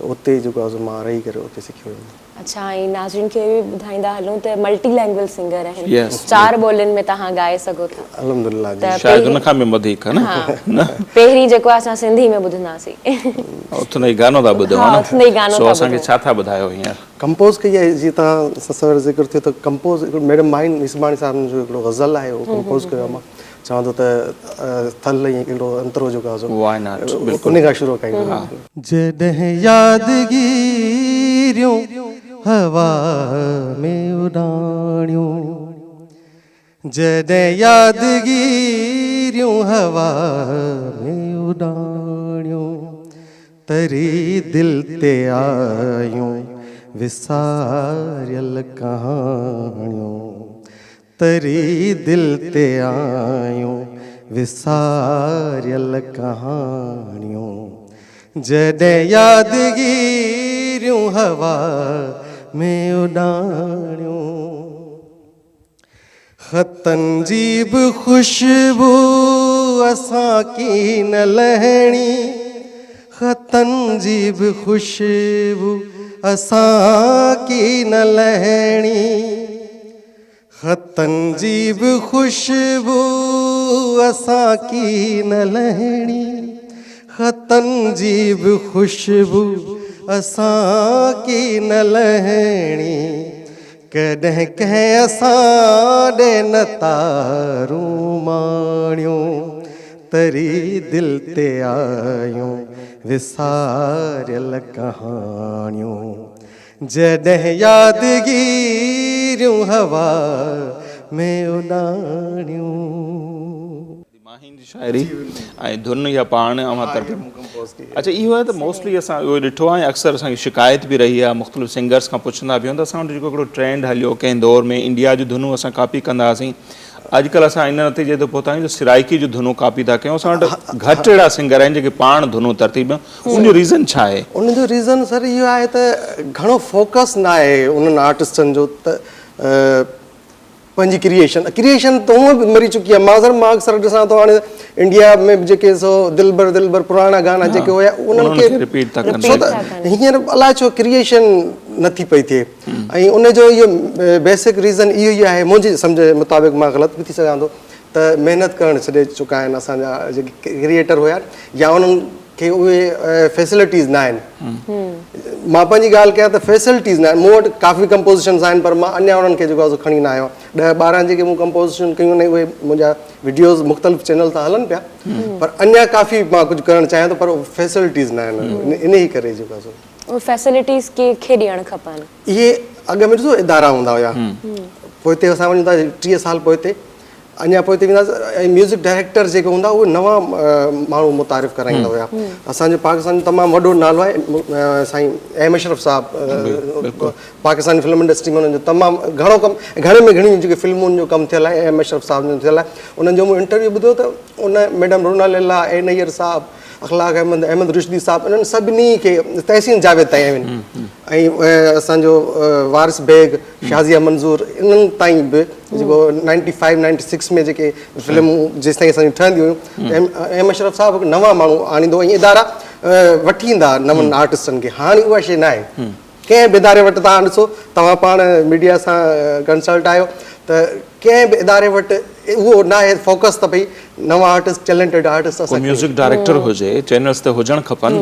उते जेको आहे मां रही करे उते सिखियो हुयुमि। अच्छा, ऐं नाज़रीन खे बि ॿुधाईंदा हलूं त मल्टी लैंग्वेज सिंगर आहिनि, 4 ॿोलियुनि में तव्हां ॻाए सघो था। अल्हम्दुलिल्लाह जी। शायदि उन खां बि वधीक न? पहिरीं जेको असां सिंधी में ॿुधंदासीं। उथंदे ई गानो था ॿुधो हा, उथंदे ई गानो सो था असांखे छा था ॿुधायो हींअर? कंपोज़ कई आहे, जीअं तव्हां सवेर ज़िक्र थियो त कंपोज़ मैडम माइन निस्बाणी साहिब जो हिकिड़ो ग़ज़ल आहे, उहो कंपोज़ कयो आहे मां। चवां थो त थल ईअं हिकिड़ो अंतरो जेको आहे Why not? उन खां शुरू कयूं। जॾहिं यादगिरियूं हवा में उॾाणियूं, जॾहिं यादगिरियूं हवा में उॾाणियूं, तरी दिल ते आयूं विसारियल कहाणियूं, तरी दिल ते आयूं विसारियल कहाणियूं, जॾहिं यादगिरियूं हवा में उॾाणियूं, ख़तनि जी बि ख़ुशबू असां की न लहणी, ख़तनि जी बि ख़ुशबू असां की न लहणी, ख़तनि जी बि ख़ुशबू असां की न लहणी, ख़तनि जी बि ख़ुशबू असां की न लहणी, कॾहिं कंहिं असां ॾे न तारूं माणियूं, तरी दिल ते आयूं विसारियल कहाणियूं, जॾहिं यादगिरियूं हवा में उॾाणियूं। माहिन जी शाइरी ऐं धुन या पाण अवां तरतीब। अच्छा, इहो आहे त मोस्टली असां इहो ॾिठो आहे, अक्सर असांजी शिकायत बि रही आहे, मुख़्तलिफ़ सिंगर्स खां पुछंदा बि हूंदा, असां वटि जेको हिकिड़ो ट्रेंड हलियो कंहिं दौर में इंडिया जूं धुनूं असां कॉपी कंदा हुआसीं, अॼुकल्ह असां इन नतीजे ते पहुता आहियूं त सिराइकी जूं धुनूं कॉपी था कयूं। असां वटि घटि अहिड़ा सिंगर आहिनि जेके पाण धुनूं तरतीब में, उनजो रीज़न छा आहे? उनजो रीज़न सर इहो आहे त घणो फोकस न आहे उन्हनि आर्टिस्टनि जो, त पंहिंजी क्रिएशन त हूअं बि मरी चुकी आहे। मां अक्सर ॾिसां थो हाणे इंडिया में जेके सो दिलबर पुराणा गाना जेके हुया उन्हनि खे रिपीट था कनि, छो त हींअर अलाए छो क्रिएशन नथी पई थिए, ऐं उनजो इहो बेसिक रीज़न इहो ई आहे मुंहिंजी सम्झ मुताबिक़, मां ग़लति बि थी सघां थो, त महिनत करणु छॾे चुका आहिनि असांजा जेके क्रिएटर हुया, या उन्हनि खे उहे फैसिलिटीज़ न आहिनि। मां पंहिंजी ॻाल्हि कयां त फैसिलिटीज़ न आहिनि। मूं वटि काफ़ी कंपोज़िशन्स आहिनि, पर मां अञा उन्हनि खे जेको आहे सो खणी न आयो आहियां। 10-12 जेके मूं कंपोज़िशन कयूं आहिनि उहे मुंहिंजा वीडियोज़ मुख़्तलिफ़ चैनल तां हलनि पिया, पर अञा काफ़ी मां कुझु करणु चाहियां थो, पर फैसिलिटीज़ न आहिनि। इन ई करे जेको आहे सो उहे फैसिलिटीज़ कंहिंखे ॾियणु खपनि? इहे अॻु में ॾिसो इदारा हूंदा हुया, पोइ हिते असां वञूं था 30 साल पोइ हिते अञा पोइ हिते वेंदासीं, ऐं म्यूज़िक डायरेक्टर जेके हूंदा उहे नवां माण्हू मुतारिफ़ कराईंदा हुया। असांजो पाकिस्तान जो तमामु वॾो नालो आहे साईं अहमद अशरफ साहिबु, पाकिस्तानी फिल्म इंडस्ट्री में उन्हनि जो तमामु घणो कमु, घणे में घणियूं जेके फिल्मुनि जो कमु थियल आहे अहमद अशरफ साहिब जो थियल आहे। उन्हनि जो मूं इंटरव्यू ॿुधो त उन मैडम रूना लैला, ए नैयर साहिबु, अख़लाक अहमद रुशदी साहिबु, इन्हनि सभिनी खे तहसीन जावेद ताईं आहिनि, ऐं असांजो वारिस बेग, शाज़िया मंज़ूर, इन्हनि ताईं बि जेको 95-96 में जेके फिल्मूं जेसि ताईं असांजूं ठहंदियूं हुयूं, अहमद अशरफ साहिबु हिकु नवां माण्हू आणींदो, ऐं इदारा वठी ईंदा नवनि आर्टिस्टनि खे। हाणे उहा शइ न आहे। कंहिं बि इदारे वटि तव्हां ॾिसो, तव्हां पाण मीडिया सां कंसल्ट आहियो त कंहिं बि इदारे वटि उहो न आहे फोकस त भई नवां आर्टिस्ट, टैलेंटेड आर्टिस्ट असां म्यूज़िक डायरेक्टर हुजे, चैनल्स त हुजणु खपनि,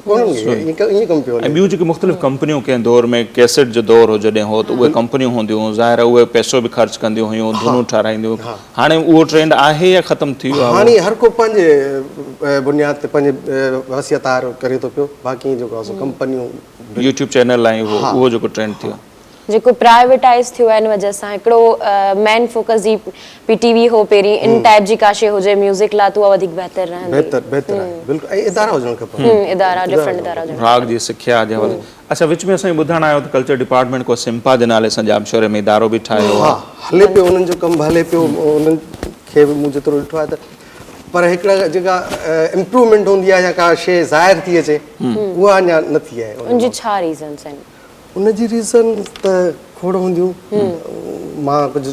ईअं कमु पियो। ऐं ॿियूं जेके मुख़्तलिफ़ कंपनियूं कंहिं दौर में कैसेट जो दौर हो जॾहिं हो त उहे कंपनियूं हूंदियूं, ज़ाहिर उहे पैसो बि ख़र्च कंदियूं हुयूं, धुनूं ठाराईंदियूं। हाणे उहो ट्रेंड आहे या ख़तमु थी वियो आहे? हाणे हर को पंहिंजे बुनियाद ते पंहिंजे वसियतार करे थो पियो। बाक़ी जेको आहे सो कंपनियूं यूट्यूब चैनल आहियूं, उहो जेको ट्रेंड थियो जेको प्राइवेटाइज़ थियो आहे, इन वजह सां हिकिड़ो मेन फोकस जी PTV हो पहिरीं, इन टाइप जी का शइ हुजे म्यूज़िक लाइ, त उहा वधीक बहितर रहंदी। बहितर आहे, बिल्कुलु। ऐं इदारा हुजणु खपनि, इदारा डिफरेंट इदारा हुजणु। राग जी सिख्या जे हवाले। अच्छा, विच में असांखे ॿुधणु आयो त कल्चर डिपार्टमेंट को सिम्पा जे नाले सां जाम शोरे में इदारो बि ठाहियो आहे। हले पियो, उन्हनि जो कमु हले पियो, उन्हनि खे बि मूं जेतिरो ॾिठो आहे त, पर हिकिड़ा जेका इम्प्रूवमेंट हूंदी आहे या का शइ ज़ाहिर थी अचे, उहा अञा न थी आहे। उनजी छा रीज़न्स आहिनि? उनजी रीज़न त खोड़ हूंदियूं, मां कुझु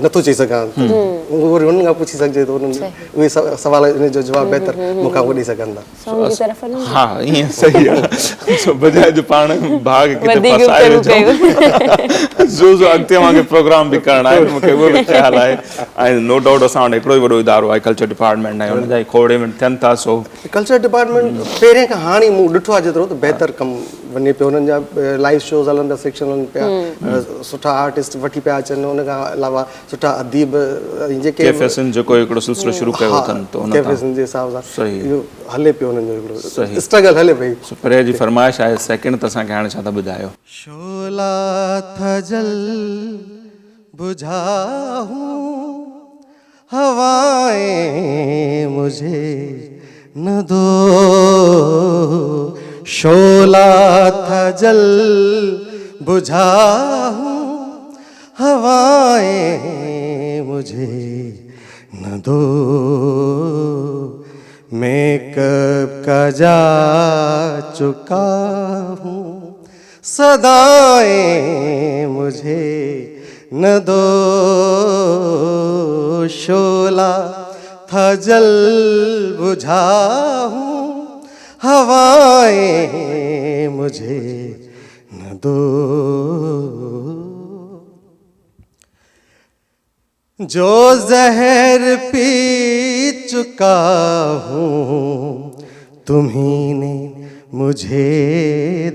नथो चई सघां, उहो वरी हुननि खां पुछी सघिजे त उन्हनि उहे सवाल इन जो जवाबु बहितर मूंखां उहो ॾेई सघंदा। हा, ईअं सही आहे। बजाए जो पाण भाग किथे फसाए वेझो जो अॻिते मूंखे प्रोग्राम बि करणा आहिनि, मूंखे उहो बि ख़्यालु आहे। ऐं नो डाउट असां वटि हिकिड़ो ई वॾो इदारो आहे कल्चर डिपार्टमेंट, ऐं हुनजा खोड़े में थियनि था। सो कल्चर डिपार्टमेंट पहिरें खां हाणे मूं ॾिठो आहे जेतिरो त बहितर कमु वञे पियो। हुननि जा लाइव शोज़ हलनि था, सेक्शन हलनि पिया, सुठा आर्टिस्ट वठी पिया अचनि। हुन खां अलावा सुठा अदीब, जेके कैफेसन जेको हिकिड़ो सिलसिलो शुरू कयो अथनि, त हुन कैफेसन जे हिसाब सां इहो हले पियो, हुननि जो सही हिकिड़ो स्ट्रगल हले पई। परे जी फरमाइश आहे सेकंड, त असांखे हाणे छा था ॿुधायो? शोला था जल बुझाऊं, हवाएं मुझे न दो, शोला था जल बुझाऊं, हवाएं मुझे न दो, मैं कब का जा चुका हूँ, सदाएं मुझे न दो, शोला था जल बुझाऊं, हवाएं मुझे न दो, जो जहर पी चुका हूँ तुम्ही ने मुझे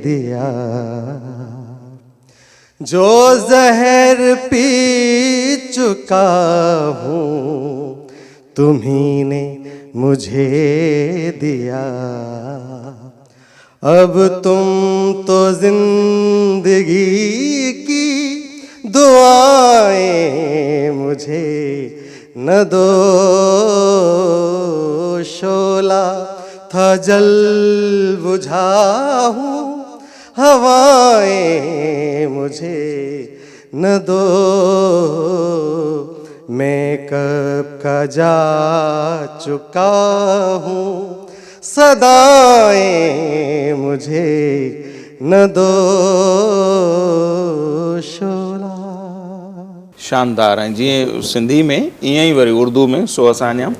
दिया, जो जहर पी चुका हूँ तुम्ही ने मुझे दिया, अब तुम तो जिंदगी की दुआएं मुझे न दो, शोला था जल बुझाऊं, हवाएं मुझे न दो, मैं कब का जा चुका हूँ, सदाएं मुझे न दो, शोला। शानदार। ऐं जीअं सिंधी में ईअं ई वरी उर्दू में, सो असां अञा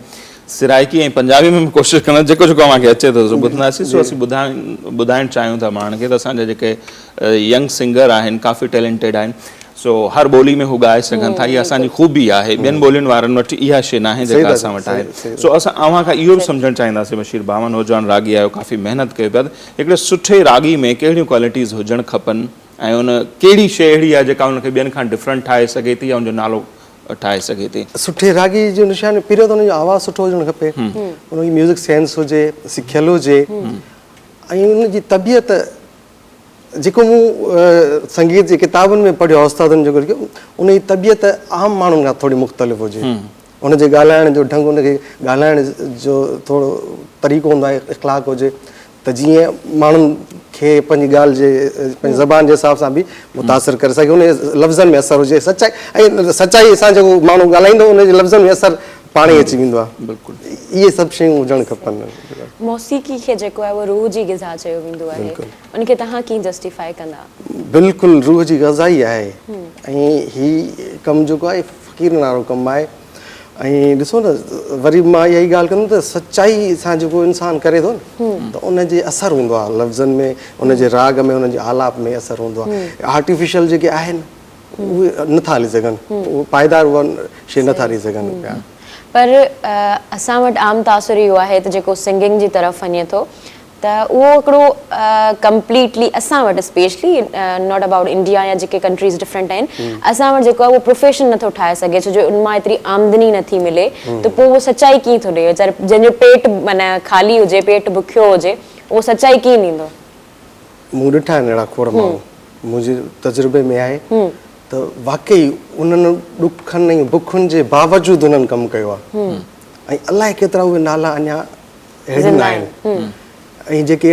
सिराइकी ऐं पंजाबी में कोशिशि कंदा जेको जेको अव्हांखे अचे थो सो ॿुधंदासीं। सो असीं ॿुधाइणु चाहियूं था माण्हुनि खे त असांजा जेके यंग सिंगर आहिनि, काफ़ी टैलेंटेड आहिनि। सो हर ॿोली में हू ॻाए सघनि था, इहा असांजी ख़ूबी आहे। ॿियनि ॿोलियुनि वारनि वटि इहा शइ न आहे जेका असां वटि आहे। सो असां अव्हां खां इहो बि सम्झणु चाहींदासीं, बशीर भाउ नौजवान रागी आहियो, काफ़ी महिनत कयो पिया, हिकिड़े सुठे रागी में कहिड़ियूं क्वालिटीज़ हुजणु खपनि ऐं उन कहिड़ी शइ अहिड़ी आहे जेका उनखे ॿियनि खां डिफरेंट ठाहे सघे थी या उनजो नालो ठाहे सघे थी? सुठे रागी जो निशान पहिरियों त हुनजो आवाज़ु सुठो हुजणु खपे, हुनजी म्यूज़िक सेंस हुजे, सिखियल हुजे, ऐं उनजी तबियत जेको मूं संगीत जी किताबुनि में पढ़ियो उस्तादनि जो लिखियो, उनजी तबियत आम माण्हुनि खां थोरी मुख़्तलिफ़ हुजे। उनजे ॻाल्हाइण जो ढंग, उनखे ॻाल्हाइण जो थोरो तरीक़ो हूंदो आहे, इख़्लाक़ हुजे, त जीअं माण्हुनि खे पंहिंजी ॻाल्हि जे पंहिंजी ज़बान जे हिसाब सां बि मुतासिर करे सघे, उन लफ़्ज़नि में असरु हुजे, सचाई ऐं सचाई सां जेको माण्हू ॻाल्हाईंदो उनजे लफ़्ज़नि में असरु पाण ई अची वेंदो आहे। बिल्कुलु, इहे सभु शयूं हुजणु खपनि। मौसीक़ी खे जेको आहे उहो रूह जी ग़िज़ा चयो वेंदो आहे, उनखे तव्हां कीअं जस्टिफाई कंदा? बिल्कुलु रूह जी ग़िज़ा ई आहे, ऐं हीउ कमु जेको आहे फ़क़ीर वारो कमु आहे। ऐं ॾिसो न, वरी मां इहा ई ॻाल्हि कंदुमि त सचाई सां जेको इंसानु करे थो न, त उनजे असरु हूंदो आहे लफ़्ज़नि में, उनजे राग में, उनजे आलाप में असरु हूंदो आहे। आर्टिफिशियल जेके आहिनि उहे नथा हली सघनि, उहे पाइदार उहा शइ नथा हली सघनि पिया। पर असां वटि आम तासुर इहो आहे त जेको सिंगिंग जी तरफ़ वञे थो त उहो हिकिड़ो कंप्लीटली असां वटि स्पेशली नॉट अबाउट इंडिया या जेके कंट्रीज़ डिफरेंट आहिनि, असां वटि जेको आहे उहो प्रोफेशन नथो ठाहे सघे, छो जो उन मां एतिरी आमदनी नथी मिले, त पोइ उहो सचाई कीअं थो ॾिए? वीचारे जंहिंजो पेट माना ख़ाली हुजे, पेट बुखियो हुजे, उहो सचाई कीअं ॾींदो? मूं ॾिठा आहिनि अहिड़ा खोड़ माण्हू, मुंहिंजे तजुर्बे में आहे त वाकई उन्हनि ॾुखनि ऐं बुखुनि जे बावजूदि उन्हनि कमु कयो आहे, ऐं अलाए केतिरा उहे नाला अञा अहिड़ा आहिनि, ऐं जेके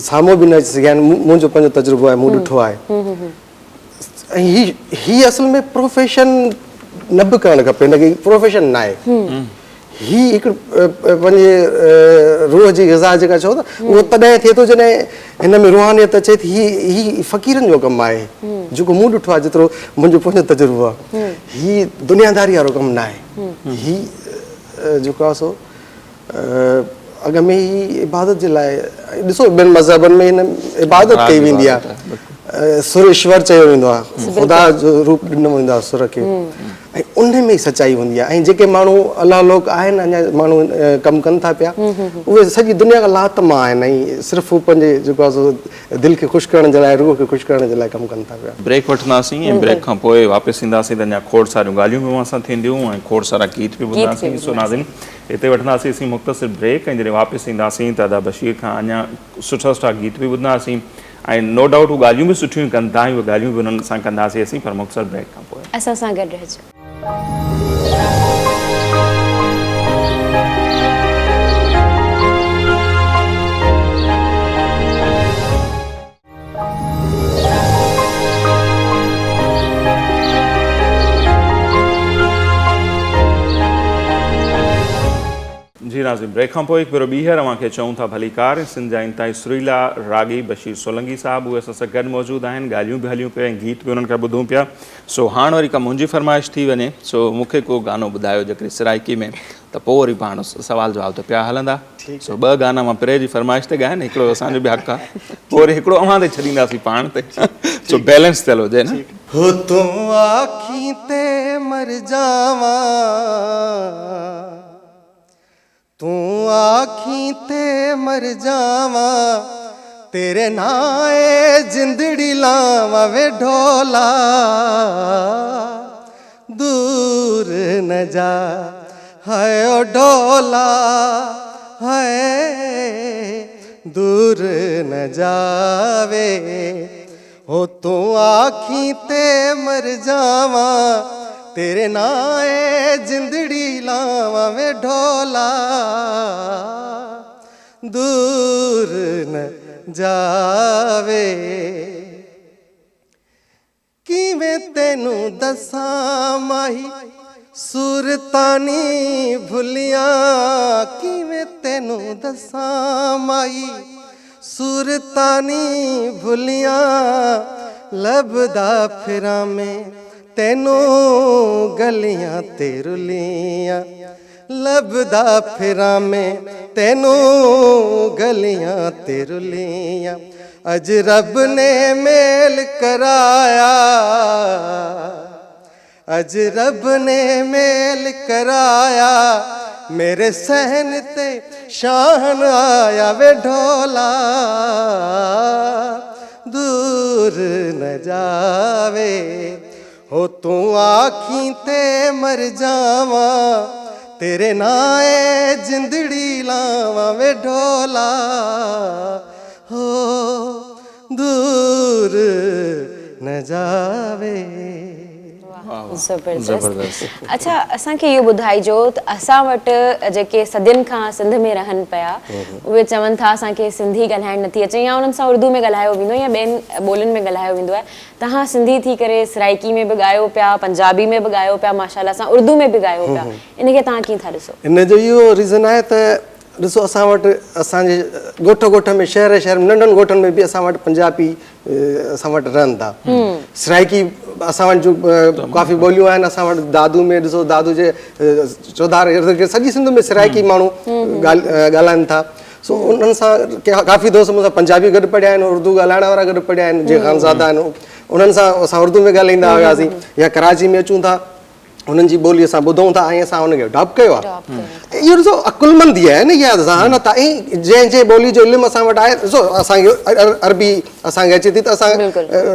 साम्हूं बि न अची सघिया आहिनि। मुंहिंजो पंहिंजो तजुर्बो आहे, मूं ॾिठो आहे। ऐं हीअ असल में प्रोफेशन न बि करणु खपे, हिनखे प्रोफेशन न आहे, हीअ हिकु पंहिंजे रूह जी ग़िज़ा जेका चओ था, उहो तॾहिं थिए थो जॾहिं हिन में रूहानियत अचे थी। हीअ फ़क़ीरनि जो कमु आहे जेको मूं ॾिठो आहे, जेतिरो मुंहिंजो पंहिंजो तजुर्बो आहे। हीअ दुनियादारी वारो कमु न आहे, हीअ जेको आहे सो अॻ में ही इबादत जे लाइ, ॾिसो ॿियनि मज़हबनि में हिन इबादत कई वेंदी आहे, सुरेश्वर चयो वेंदो आहे, ख़ुदा जो रूप ॾिनो वेंदो आहे सुर खे, ऐं उन में ई सचाई हूंदी आहे। ऐं जेके माण्हू अलाह लोक आहिनि, अञा माण्हू कमु कनि था पिया, उहे सॼी दुनिया खां लातमा आहिनि, ऐं सिर्फ़ु पंहिंजे जेको आहे सो दिलि खे ख़ुशि करण जे लाइ, रूह खे ख़ुशि करण जे लाइ कमु कनि था पिया। ब्रेक वठंदासीं ऐं ब्रेक खां पोइ वापसि ईंदासीं त अञा खोड़ सारियूं ॻाल्हियूं बि असां थींदियूं ऐं खोड़ सारा गीत बि ॿुधंदासीं। सो नाज़रीन, हिते वठंदासीं असीं मुख़्तसिर ब्रेक, ऐं जॾहिं वापसि ईंदासीं त दादा बशीर खां अञा सुठा सुठा गीत बि ॿुधंदासीं, ऐं नो डाउट हू ॻाल्हियूं बि सुठियूं कंदा आहियूं, उहे ॻाल्हियूं बि उन्हनि सां कंदासीं असीं, पर मुख़्तसिर ब्रेक खां पोइ। असां सां गॾु रहिजो। जी नाज़रीन, ब्रेक खां पोइ हिकु भेरो ॿीहर अव्हांखे चऊं था भलीकार। सिंध जा इंतहाई सुरीला रागी बशीर सोलंकी साहब, उहे असां सां गॾु मौजूदु आहिनि, ॻाल्हियूं बि हलियूं पिया ऐं गीत बि उन्हनि खां ॿुधूं पिया। सो हाणे वरी का मुंहिंजी फरमाइश थी वञे, सो मूंखे को गानो ॿुधायो जेकॾहिं सिराइकी में, त पोइ वरी पाण सवाल जवाब त पिया हलंदा। सो ॿ गाना मां पिरे जी फरमाइश ते ॻाइनि, हिकिड़ो असांजो बि हक़ आहे, पोइ वरी हिकिड़ो अव्हां ते छॾींदासीं पाण ते, सो बैलेंस थियल हुजे न। हो तूं आखीं ते मर जावा, तूं आखीं ते मर जावा, तेरे नाए जिंदड़ी लावा वे ढोला, दूर न जा हाय ओ ढोला, हाय दूर न जावे, हो तूं आखीं ते मर जावा, तेरे नाए जिंदड़ी लावा वे ढोला, दूर न जावे। किवें तेनू दसां माही सुरतानी भुलियां, किवें तेनू दसां माही सुरतानी भुलियां, लभदा फिरां में तेनू गलियां ते रुलियां, लभदा फिरां में तेनू गलियां ते रुलियां, अज रब ने मेल कराया, अज रब ने मेल कराया, मेरे सहन ते शाहन आया वे ढोला, दूर न जावे हो तू आखी ते मर जावा, तेरे नाए जिंदड़ी लावा वे ढोला, हो दूर न जावे। ज़बरदस्त। अच्छा, असांखे इहो ॿुधाइजो त असां वटि जेके सदियुनि खां सिंध में रहनि पिया उहे चवनि था असांखे सिंधी ॻाल्हाइणु नथी अचे या उन्हनि सां उर्दू में ॻाल्हायो वेंदो या ॿियनि ॿोलियुनि में ॻाल्हायो वेंदो आहे। तव्हां सिंधी थी करे सराइकी में बि ॻायो पिया, पंजाबी में बि ॻायो पिया, माशाल्लाह सां उर्दू में बि ॻायो पिया, इनखे तव्हां कीअं था ॾिसो? इन जो इहो रीज़न आहे त ॾिसो असां वटि असांजे ॻोठ ॻोठ में शहर शहर में नंढनि ॻोठनि में बि असां वटि पंजाबी असां वटि रहनि था। सराइकी असां वटि जो काफ़ी ॿोलियूं आहिनि। असां वटि दादू में ॾिसो, दादू जे चौधार इर्द गिर्द सॼी सिंध में सराइकी माण्हू ॻाल्हाइनि था। सो उन्हनि सां काफ़ी दोस्त मूंसां पंजाबी गॾु पढ़िया आहिनि, उर्दू ॻाल्हाइण वारा गॾु पढ़िया आहिनि, जीअं ख़ानज़ादा आहिनि उन्हनि सां असां उर्दू में ॻाल्हाईंदा हुआसीं, या कराची में अचूं था उन्हनि जी ॿोली असां ॿुधूं था ऐं असां हुनखे अडॉप्ट कयो आहे। इहो ॾिसो अकुलमंदी आहे न, इहा ज़हानत आहे। ऐं जंहिं ॿोली जो इल्मु असां वटि आहे, ॾिसो असांखे अरबी असांखे अचे थी त असां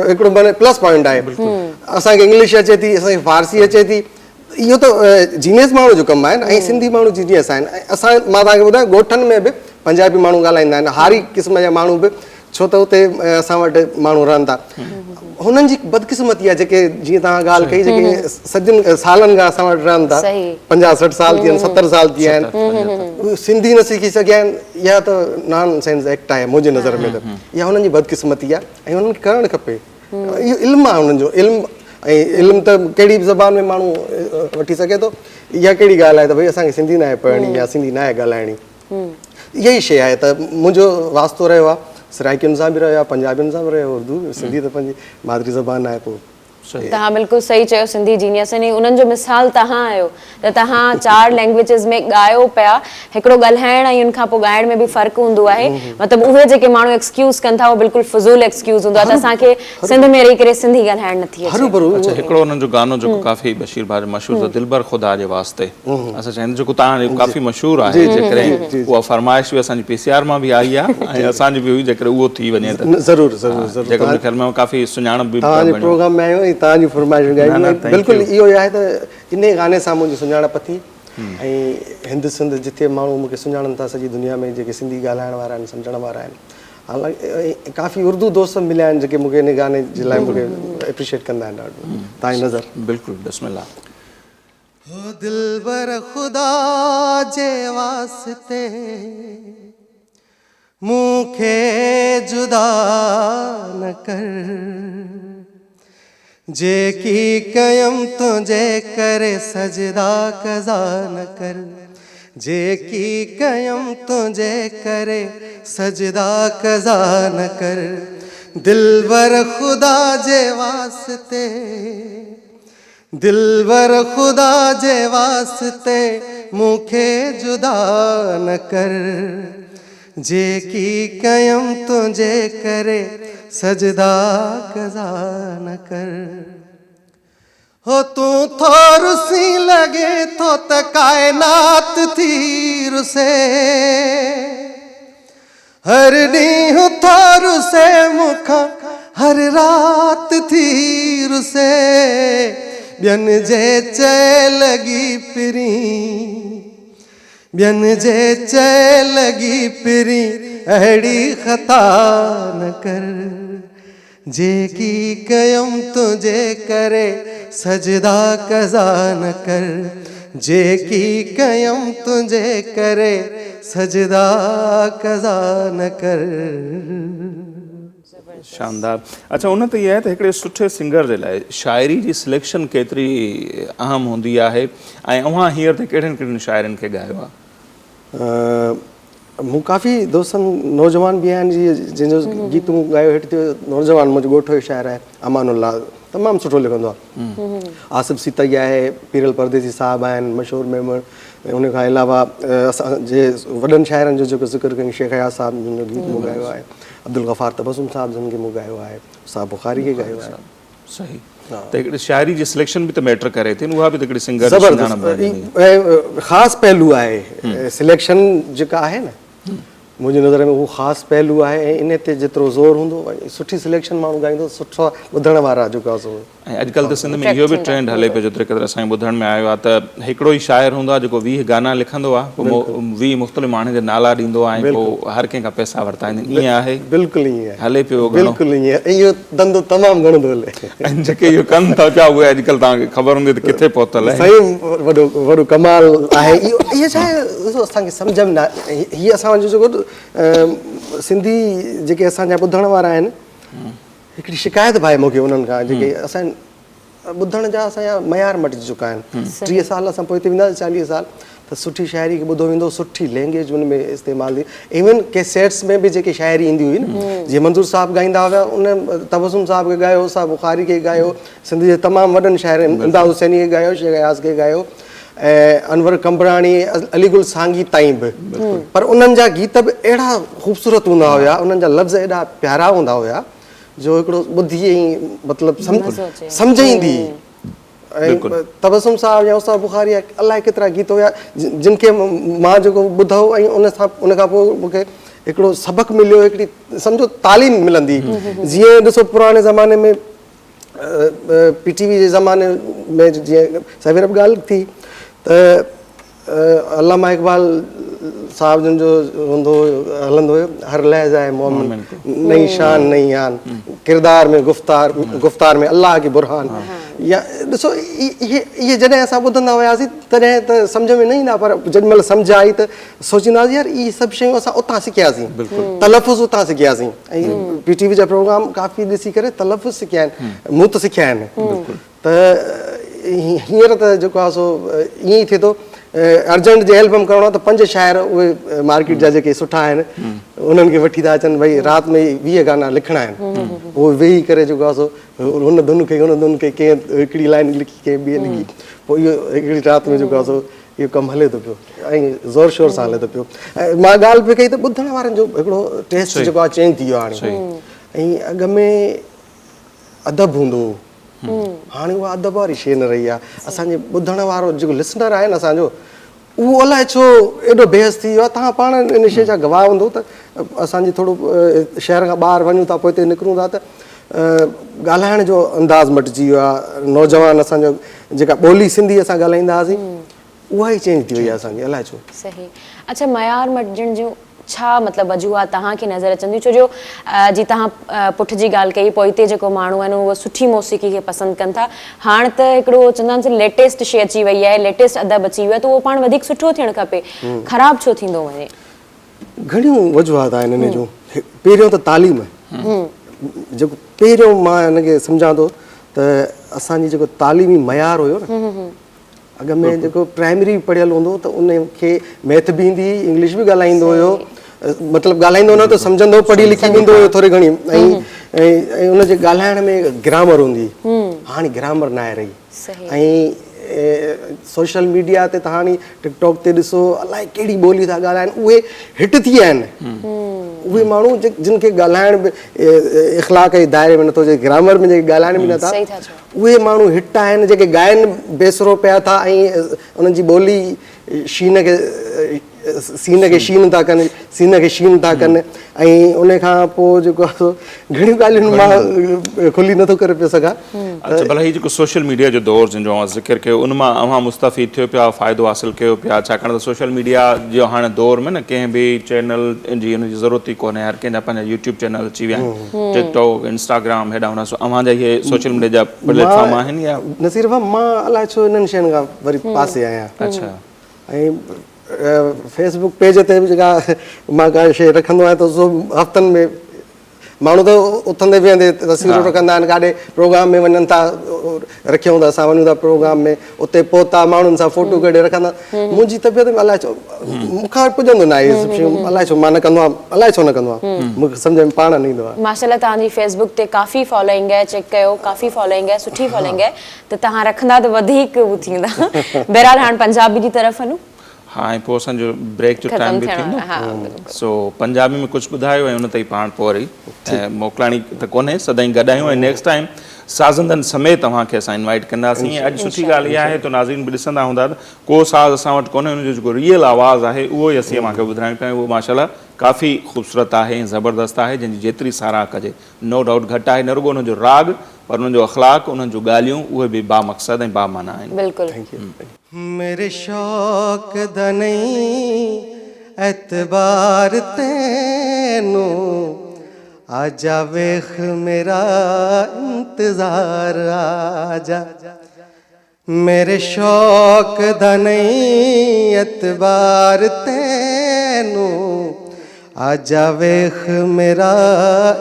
हिकिड़ो माने प्लस पॉइंट आहे। असांखे इंग्लिश अचे थी, असांखे फारसी अचे थी, इहो त जीनियस माण्हू जो कमु आहे न। ऐं सिंधी माण्हू जीनियस आहिनि। ऐं असां मां तव्हांखे ॿुधायां ॻोठनि में बि पंजाबी माण्हू ॻाल्हाईंदा आहिनि, हारी क़िस्म जा माण्हू बि, छो त हुते असां वटि माण्हू रहनि था। हुननि जी बदकिस्मती आहे जेके जीअं तव्हां ॻाल्हि कई, जेके सॼनि सालनि खां असां वटि रहनि था, 50-60 साल थी आहिनि, 70 साल थी विया आहिनि, सिंधी न सिखी सघिया आहिनि। इहा त नॉन सेंस एक्ट आहे मुंहिंजे नज़र में त। इहा हुननि जी बदकिस्मती आहे ऐं हुननि खे करणु खपे। इहो इल्मु आहे हुननि जो, इल्मु। ऐं इल्मु त कहिड़ी बि ज़बान में माण्हू वठी सघे थो। इहा कहिड़ी ॻाल्हि आहे त भई असांखे सिंधी न आहे पढ़णी या सिंधी न आहे ॻाल्हाइणी। इहा ई शइ आहे त मुंहिंजो वास्तो रहियो आहे, सराइकियुनि सां बि रहियो आहे, पंजाबियुनि सां बि रहियो, उर्दू सिंधी त पंहिंजी मादरी ज़बान आहे। पोइ तव्हां बिल्कुलु सही चयो, सिंधी जीनियस आहिनि। उन्हनि जो मिसाल तव्हां आहियो त तव्हां 4 लैंग्वेजिस में ॻायो पिया। हिकिड़ो ॻाल्हाइण ऐं उनखां पोइ ॻाइण में बि फ़र्क़ु हूंदो आहे। मतिलबु उहे जेके माण्हू एक्सक्यूज़ कनि था उहो बिल्कुलु फ़ुज़ूल एक्सक्यूज़ हूंदो आहे त असांखे सिंध में रही करे सिंधी ॻाल्हाइण नथी अचे। अच्छा, हिकिड़ो हुननि जो गानो जेको काफ़ी बशीर भाई मशहूरु अथव, दिलबर ख़ुदा जे वास्ते, असां चवंदा जेको तव्हां काफ़ी मशहूरु आहे, जेकॾहिं उहा फरमाइश बि असांजी PCR मां बि आई आहे ऐं असांजी बि हुई, जेकॾहिं उहो थी वञे त ज़रूरु ज़रूरु ज़रूरु। जेको मुंहिंजे ख़्याल में काफ़ी सुञाणप बि तव्हांजे प्रोग्राम में आयो ऐं तव्हांजी फरमाइश बिल्कुलु इहो आहे त इन गाने सां मुंहिंजी सुञाणप थी। ऐं हिंद सिंध जिथे माण्हू मूंखे सुञाणनि था सॼी दुनिया में, जेके सिंधी ॻाल्हाइण वारा आहिनि, सम्झण वारा आहिनि। हालांकि काफ़ी उर्दू दोस्त मिलिया आहिनि जेके मूंखे इन गाने जे लाइ मूंखे एप्रिशिएट कंदा आहिनि ॾाढो। तव्हांजी नज़र? बिल्कुलु, बिस्मिल्लाह। हो दिलबर ख़ुदा जे वास्ते मूंखे जुदा न कर, जेकी कयम तुझे करे सजदा कज़ा न कर, जेकी कयम तुझे करे सजदा कज़ा न कर, दिलबर ख़ुदा जे वास्ते, दिलबर ख़ुदा जे वास्ते मूंखे जुदा न कर, जेकी कयम तुझे करे सजदा कज़ा न कर। हो तू थो रुसी लगे तो त कायनात थी रुसे, हर ॾींहुं थो रुसे मूंखां हर रात थी रुसे, ॿियनि जे चए लॻी पिरी, ॿियनि जे चए लॻी पिरी, अहिड़ी ख़ता न कर, जेकी कयम तुझे करे सजदा कज़ा न कर, जेकी कयम तुझे करे सजदा कज़ा न कर। शानदार। अच्छा, उन ते इहा आहे त हिकिड़े सुठे सिंगर जे लाइ शाइरी जी सिलेक्शन केतिरी अहम हूंदी आहे ऐं उहा हींअर ते कहिड़नि कहिड़नि शाइरनि खे ॻायो आहे? मूं काफ़ी दोस्तनि नौजवान बि आहिनि जंहिंजो गीत मूं ॻायो हेठि थियो नौजवान मुंहिंजो ॻोठ जो शाइरु आहे अमानुल्ला तमामु सुठो लिखंदो आहे आसिफ सीतई आहे पीरल परदेसी साहिबु आहिनि मशहूरु मेंबर उन खां अलावा असांजे वॾनि शाइरनि जो जेको ज़िक्र कयूं शेख हयात साहिब जिन जो गीत मूं ॻायो आहे अब्दुल गफ़ार तबसुम साहिब जिन खे मूं ॻायो आहे साहिब बुखारी खे ॻायो आहे सही त हिकिड़ी शाइरी जी सिलेक्शन बि त मैटर करे थी उहा बि त हिकिड़ी सिंगर ज़बरदस्त ख़ासि पहलू आहे सिलेक्शन जेका आहे न मुंहिंजी नज़र में उहो ख़ासि पहलू आहे ऐं इन ते जेतिरो ज़ोर हूंदो सुठी सिलेक्शन माण्हू ॻाईंदो सुठा ॿुधण वारा जेको आहे सो ऐं अॼुकल्ह त सिंध में इहो बि ट्रेंड हले पियो जेतिरे क़दुरु असांजे ॿुधण में आयो आहे त हिकिड़ो ई शाइर हूंदो आहे जेको 20 गाना लिखंदो आहे पोइ 20 मुख़्तलिफ़ माण्हुनि जा नाला ॾींदो आहे ऐं पोइ हर कंहिंखां पैसा वरिताईंदा आहिनि ईअं आहे बिल्कुलु ईअं हले पियो बिल्कुलु ईअं इहो धंधो तमामु घणो थो हले ऐं जेके इहो कनि था पिया उहे अॼुकल्ह तव्हांखे ख़बर हूंदी त किथे पहुतल आहे सही वॾो कमाल आहे इहो छा आहे ॾिसो असांखे सम्झ में न हीअ असांजो जेको सिंधी जेके असांजा ॿुधण वारा आहिनि हिकिड़ी शिकायत बि आहे मूंखे उन्हनि खां जेके असां ॿुधण जा असांजा मयार मटिजी चुका आहिनि 30 साल असां पोइ हिते वेंदासीं 40 साल त सुठी शाइरी खे ॿुधो वेंदो सुठी लैंग्वेज हुन में इस्तेमालु थी इवन कैसेट्स में बि जेके शाइरी ईंदी हुई न जीअं मंज़ूर साहिबु ॻाईंदा हुआ उन तबसुम साहिब खे ॻायो साहिब बुखारी खे ॻायो सिंध जे तमामु वॾनि शाइरनि इमदाद हुसैनी खे ॻायो शेख हयात खे ॻायो ऐं अनवर कंबराणी अलीगुल सांगी ताईं बि पर उन्हनि जा गीत बि अहिड़ा ख़ूबसूरत हूंदा हुआ उन्हनि जा लफ़्ज़ एॾा प्यारा हूंदा हुआ जो हिकिड़ो ॿुधी ऐं मतिलबु सम्झ ईंदी ऐं तबसुम साहिब या उस्ताद बुखारी अलाए केतिरा गीत हुया जिन खे मां जेको ॿुधो ऐं उन खां पोइ मूंखे हिकिड़ो सबक़ु मिलियो हिकिड़ी सम्झो तालीम मिलंदी जीअं ॾिसो पुराणे ज़माने में PTV जे ज़माने में जीअं सवेर बि ॻाल्हि थी त अल्लामा इक़बाल साहिब जिन जो हूंदो हलंदो हुयो हर लहज़ा आहे मोमिन नई शान नई आन किरदार में गुफ़्तार में अल्लाह की बुरहान या ॾिसो इहे जॾहिं असां ॿुधंदा हुआसीं तॾहिं त सम्झ में न ईंदा पर जेॾी महिल सम्झ आई त सोचींदासीं यार इहे सभु शयूं असां उतां सिखियासीं तलफ़ुज़ उतां सिखियासीं ऐं PTV जा प्रोग्राम काफ़ी ॾिसी करे तलफ़ुज़ सिखिया आहिनि मूं त सिखिया आहिनि त हींअर त जेको आहे सो ईअं ई थिए थो अर्जेंट जे एल्बम करिणो आहे त 5 शाइर उहे मार्केट जा जेके सुठा आहिनि उन्हनि खे वठी था अचनि भई राति में 20 गाना लिखणा आहिनि उहे वेही करे जेको आहे सो हुन धुन खे कंहिं हिकिड़ी लाइन लिखी कंहिं ॿिए लिखी पोइ इहो हिकिड़ी राति में जेको आहे सो इहो कमु हले थो पियो ऐं ज़ोर शोर सां हले थो पियो ऐं मां ॻाल्हि पई कई त ॿुधण वारनि जो हिकिड़ो टेस्ट जेको आहे चेंज थी वियो हाणे ऐं अॻ में अदब हूंदो हाणे उहा अदब वारी शइ न रही आहे असांजे ॿुधण वारो जेको लिसनर आहे न असांजो उहो अलाए छो एॾो बेहस थी वियो आहे तव्हां पाण इन शइ जा गवाह हूंदो त असांजी थोरो शहर खां ॿाहिरि वञूं था पोइ हिते निकिरूं था त ॻाल्हाइण जो अंदाज़ मटिजी वियो आहे नौजवान असांजो जेका ॿोली सिंधी असां ॻाल्हाईंदा हुआसीं उहा ई चेंज थी वई आहे असांजी अलाए छो सही अच्छा मयार मटिजण जूं छा मतिलबु वजूहात तव्हांखे नज़र अचंदियूं छो जो जी तव्हां पुठ जी ॻाल्हि कई पोइ हिते जेको माण्हू आहिनि उहे सुठी मौसीक़ी खे पसंदि कनि था हाणे त हिकिड़ो चवंदा आहिनि लेटेस्ट शइ अची वई आहे लेटेस्ट अदब अची वियो आहे त उहो पाण वधीक सुठो थियणु खपे ख़राबु छो थींदो वञे घणियूं वजूहात आहिनि इन जूं पहिरियों त तालीम जेको पहिरियों मां हिनखे सम्झां थो त असांजी जेको तालीमी मयार हुयो न अॻ में जेको प्राइमरी पढ़ियलु हूंदो त उनखे मैथ बि ईंदी इंग्लिश बि ॻाल्हाईंदो हुयो मतिलबु ॻाल्हाईंदो न त सम्झंदो पढ़ी लिखी वेंदो हुयो थोरी घणी ऐं उनजे ॻाल्हाइण में ग्रामर हूंदी हाणे ग्रामर न आहे रही ऐं सोशल मीडिया ते त हाणे टिकटॉक ते ॾिसो अलाए कहिड़ी ॿोली था ॻाल्हाइनि उहे हिट थी विया आहिनि उहे माण्हू जिन खे ॻाल्हाइण बि इख़लाक़ जे दायरे में नथो अचे ग्रामर में जेके ॻाल्हाइण बि नथा उहे माण्हू हिट आहिनि जेके ॻाइनि बेसरो पिया था ऐं उन्हनि जी ॿोली शीन खे शीन था कनि सीन खे शीन था कनि ऐं उन खां पोइ जेको आहे घणियूं ॻाल्हियूं मां खुली नथो करे पियो सघां अच्छा भला हीउ जेको सोशल मीडिया जो दौरु जंहिंजो ज़िक्र कयो उन मां अव्हां मुस्तफ़ी थियो पिया फ़ाइदो हासिलु कयो पिया छाकाणि त सोशल मीडिया जो हाणे दौर में न कंहिं बि चैनल जी हुनजी ज़रूरत ई कोन्हे हर कंहिंजा पंहिंजा यूट्यूब चैनल अची विया आहिनि टिकटॉक इंस्टाग्राम हेॾा होॾा अव्हां जा इहे सोशल मीडिया जा प्लेटफॉर्म आहिनि या नसीर भाउ मां अलाए छो इन्हनि शयुनि खां वरी पासे आहियां अच्छा ऐं फेसबुक पेज ते बि जेका मां का शइ रखंदो आहियां त हफ़्तनि में माण्हू त उथंदे वेहंदे तस्वीरूं रखंदा आहिनि, काॾे प्रोग्राम में वञनि था, रखियूं था, असां वञूं था प्रोग्राम में, उते पहुता माण्हुनि सां फोटो कढे रखंदा। मुंहिंजी तबियत में अलाए छो मूंखां पुॼंदो न आहे इहे सभु शयूं, अलाए छो मां न कंदो आहियां, अलाए छो न कंदो आहियां, मूंखे सम्झ में पाण न ईंदो आहे। माशाल्लाह तव्हांजी फेसबुक ते काफ़ी फॉलोइंग आहे, चेक कयो, काफ़ी फॉलोइंग आहे, सुठी फॉलोइंग आहे, त तव्हां रखंदा त वधीक थींदा। बहरहाल हाणे पंजाबी जी तरफ़ हलूं। हाँ, पोइ असांजो ब्रेक जो टाइम बि थींदो। सो पंजाबी में कुझु ॿुधायो ऐं उन ते ई पाण पोइ वरी मोकिलाणी त कोन्हे, सदाईं गॾु आहियूं ऐं नेक्स्ट टाइम साज़ंदनि समेत तव्हांखे असां इनवाइट कंदासीं। अॼु सुठी ॻाल्हि इहा आहे त नाज़रीन बि ॾिसंदा हूंदा त को साज़ असां वटि कोन्हे, हुनजो जेको रियल आवाज़ु आहे उहो ई असीं तव्हांखे ॿुधाइणु पिया, उहो माशाल्लाह काफ़ी ख़ूबसूरत आहे ऐं ज़बरदस्त आहे, जंहिंजी जेतिरी साराह कजे नो डाउट घटि आहे। न रुॻो हुनजो राग पर हुनजो अख़लाक, उन्हनि जूं ॻाल्हियूं उहे बि बामक़सद ऐं बामाना आहिनि। बिल्कुलु। मेरे शौक दा नहीं एतबार तैनू, आजा वेख मेरा इंतजार आजा। मेरे शौक दा नहीं एतबार तैनू, आजा वेख मेरा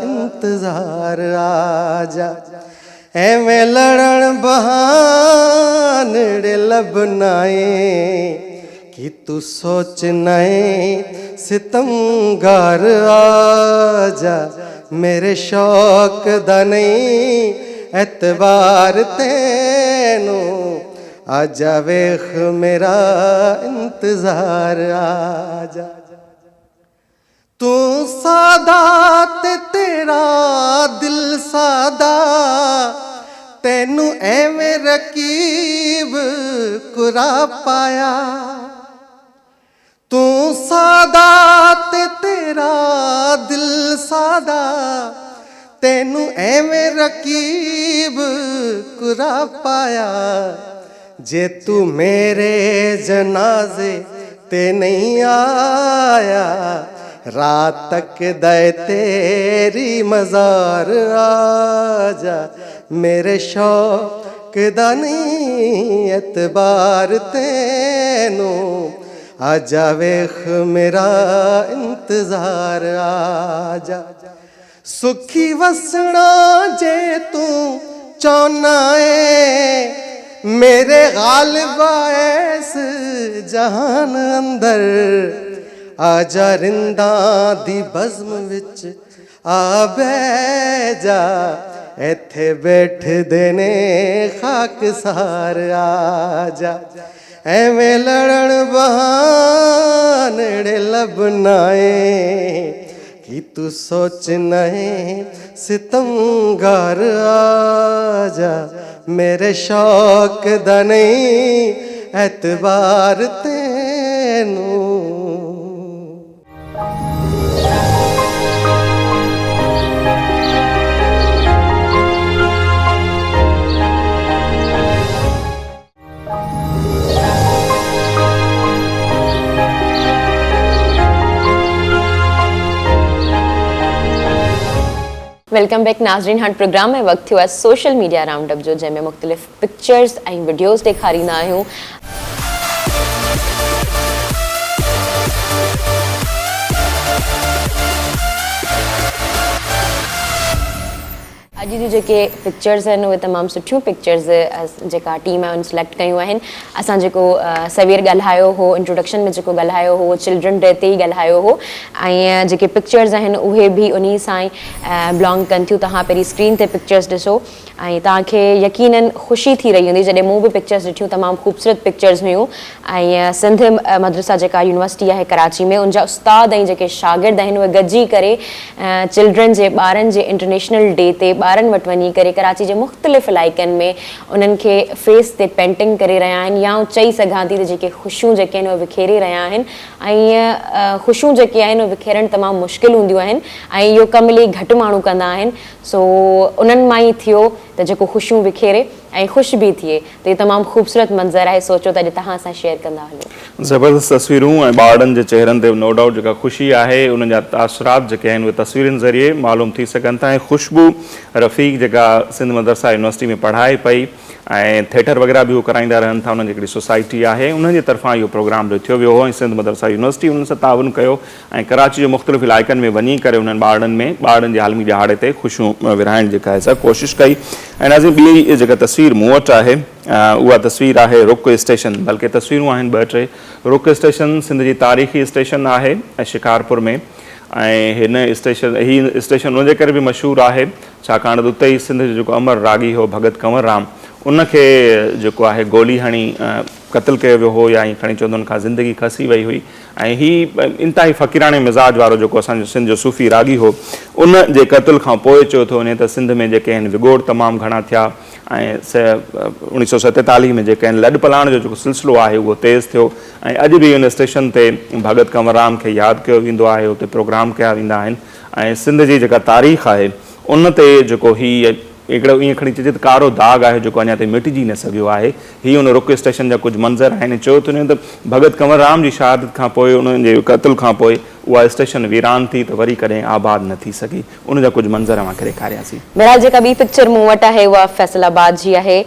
इंतजार आजा। एवें लड़न बहाने लबनाए कि तू सोच नए सितमगार आजा। मेरे शौक दा नहीं एतबार तैनू, आजा वेख मेरा इंतजार आजा। तू सादा ते तेरा दिल सादा, तैनू एवें रकीब कुरा पाया। तू सादा ते तेरा दिल सादा, तैनू एवें रकीब कुरा पाया। जे तू मेरे जनाजे ते नहीं आया, रात तक दे तेरी मज़ार आजा। मेरे शौक दा नहीं एतबार तैनू, आजा वेख मेरा इंतजार आजा। सुखी वसना जे तू चाहना है, मेरे गालिबा इस जहान अंदर, आजा रिंदा दी बज़्म विच आ बह जा। एथे बैठ देने खाक सार आजा। एवें लड़न बहाने लबनाए कि तू सोच नए सितमगार आजा। मेरे शौक दा नहीं एतबार तैनू। वेलकम बैक नाज़रीन। हाणे प्रोग्राम में वक़्तु थियो आहे सोशल मीडिया राउंड अप जो, जंहिंमें मुख़्तलिफ़ पिक्चर्स ऐं वीडियोज़ ॾेखारींदा आहियूं। अॼु जी जेके पिक्चर्स आहिनि उहे तमामु सुठियूं पिक्चर्स जेका टीम आहे उन सिलेक्ट कयूं आहिनि। असां जेको सवेर ॻाल्हायो हो, इंट्रोडक्शन में जेको ॻाल्हायो हो, चिल्ड्रन डे ते ई ॻाल्हायो हो, ऐं जेके पिक्चर्स आहिनि उहे बि उन सां ई बिलोंग कनि थियूं। तव्हां पहिरीं स्क्रीन ते पिक्चर्स ॾिसो ऐं तव्हांखे यकीनन ख़ुशी थी रही हूंदी जॾहिं मूं बि पिक्चर्स ॾिठियूं। तमामु ख़ूबसूरत पिक्चर्स हुयूं ऐं सिंध मदरसा जेका यूनिवर्सिटी आहे कराची में, उनजा उस्ताद ऐं जेके शागिर्द आहिनि उहे गॾिजी करे चिल्ड्रन जे ॿारनि जे इंटरनेशनल डे ते ॿारनि वटि वञी करे कराची जे मुख़्तलिफ़ इलाइक़नि में उन्हनि खे फेस ते पेंटिंग करे रहिया आहिनि, या चई सघां थी त जेके ख़ुशियूं जेके आहिनि उहे विखेरे रहिया आहिनि। ऐं ख़ुशियूं जेके आहिनि उहे विखेरणु तमामु मुश्किल हूंदियूं आहिनि ऐं इहो कमु इलाही घटि माण्हू कंदा आहिनि। सो उन्हनि मां ई थियो त जेको ख़ुशियूं विखेरे ऐं ख़ुशि बि थिए त इहो तमामु ख़ूबसूरत मंज़र आहे। सोचो त अॼु तव्हां सां शेयर कंदा हलो। ज़बरदस्त तस्वीरूं ऐं ॿारनि जे चेहरनि ते नो डाउट जेका ख़ुशी आहे उन्हनि जा तासुरात जेके आहिनि उहे तस्वीरुनि ज़रिए मालूम थी सघनि था। ऐं ख़ुशबू रफ़ीक जेका सिंध मदरसा यूनिवर्सिटी में पढ़ाए पई ऐं थिएटर वग़ैरह बि उहो कराईंदा रहनि था, उन्हनि जी हिकिड़ी सोसाइटी आहे उन्हनि जे तरफ़ां इहो प्रोग्राम रखियो वियो हो ऐं सिंध मदरसा यूनिवर्सिटी उन्हनि सां ताउन कयो ऐं कराची जे मुख़्तलिफ़ इलाइक़नि में वञी करे उन्हनि ॿारनि जे आलमी ॾिहाड़े ते ख़ुशियूं विरहाइण जेका आहे सा कोशिशि कई। ऐं नाज़रीन ॿी जेका तस्वीर मूं वटि आहे उहा तस्वीर आहे रुक स्टेशन, बल्कि तस्वीरूं आहिनि ॿ टे। रुक स्टेशन सिंध जी तारीख़ी स्टेशन आहे ऐं शिकारपुर में ऐं हिन स्टेशन उनजे करे बि मशहूरु आहे छाकाणि त उते ई सिंध जो जेको अमर रागी हो भगत कंवरराम उनखे जेको आहे गोली हणी क़तलु कयो वियो हो या ईअं खणी चवंदो उनखां ज़िंदगी खसी वई हुई। ऐं हीउ इंतिहाई फ़क़ीराणे मिज़ाज वारो जेको असांजो सिंध जो सूफ़ी रागी हो उन जे क़तल खां पोइ चयो थो वञे त सिंध में जेके आहिनि विगोड़ तमामु घणा थिया ऐं 1947 में जेके आहिनि लॾ पलाण जो जेको सिलसिलो आहे उहो तेज़ थियो ऐं अॼु बि उन स्टेशन ते भगत कंवरराम खे यादि कयो वेंदो आहे, उते प्रोग्राम कया वेंदा आहिनि ऐं सिंध जी जेका तारीख़ आहे उन ते जेको हीअ हिकिड़ो ईअं खणी चइजे त कारो दाग़ आहे जेको अञा ताईं मिटिजी न सघियो आहे। हीअ उन रुक स्टेशन जा कुझु मंज़र आहिनि। चयो थो वञे त भगत कंवरराम जी शहादत खां पोइ उन्हनि जे क़तल खां पोइ उहा स्टेशन वीरान थी त वरी कॾहिं आबाद न थी सघी। उन जा कुझु मंज़र मूंखे ॾेखारियासीं। बहरहाल जेका ॿी पिक्चर मूं वटि आहे उहा फैसलाबाद जी आहे।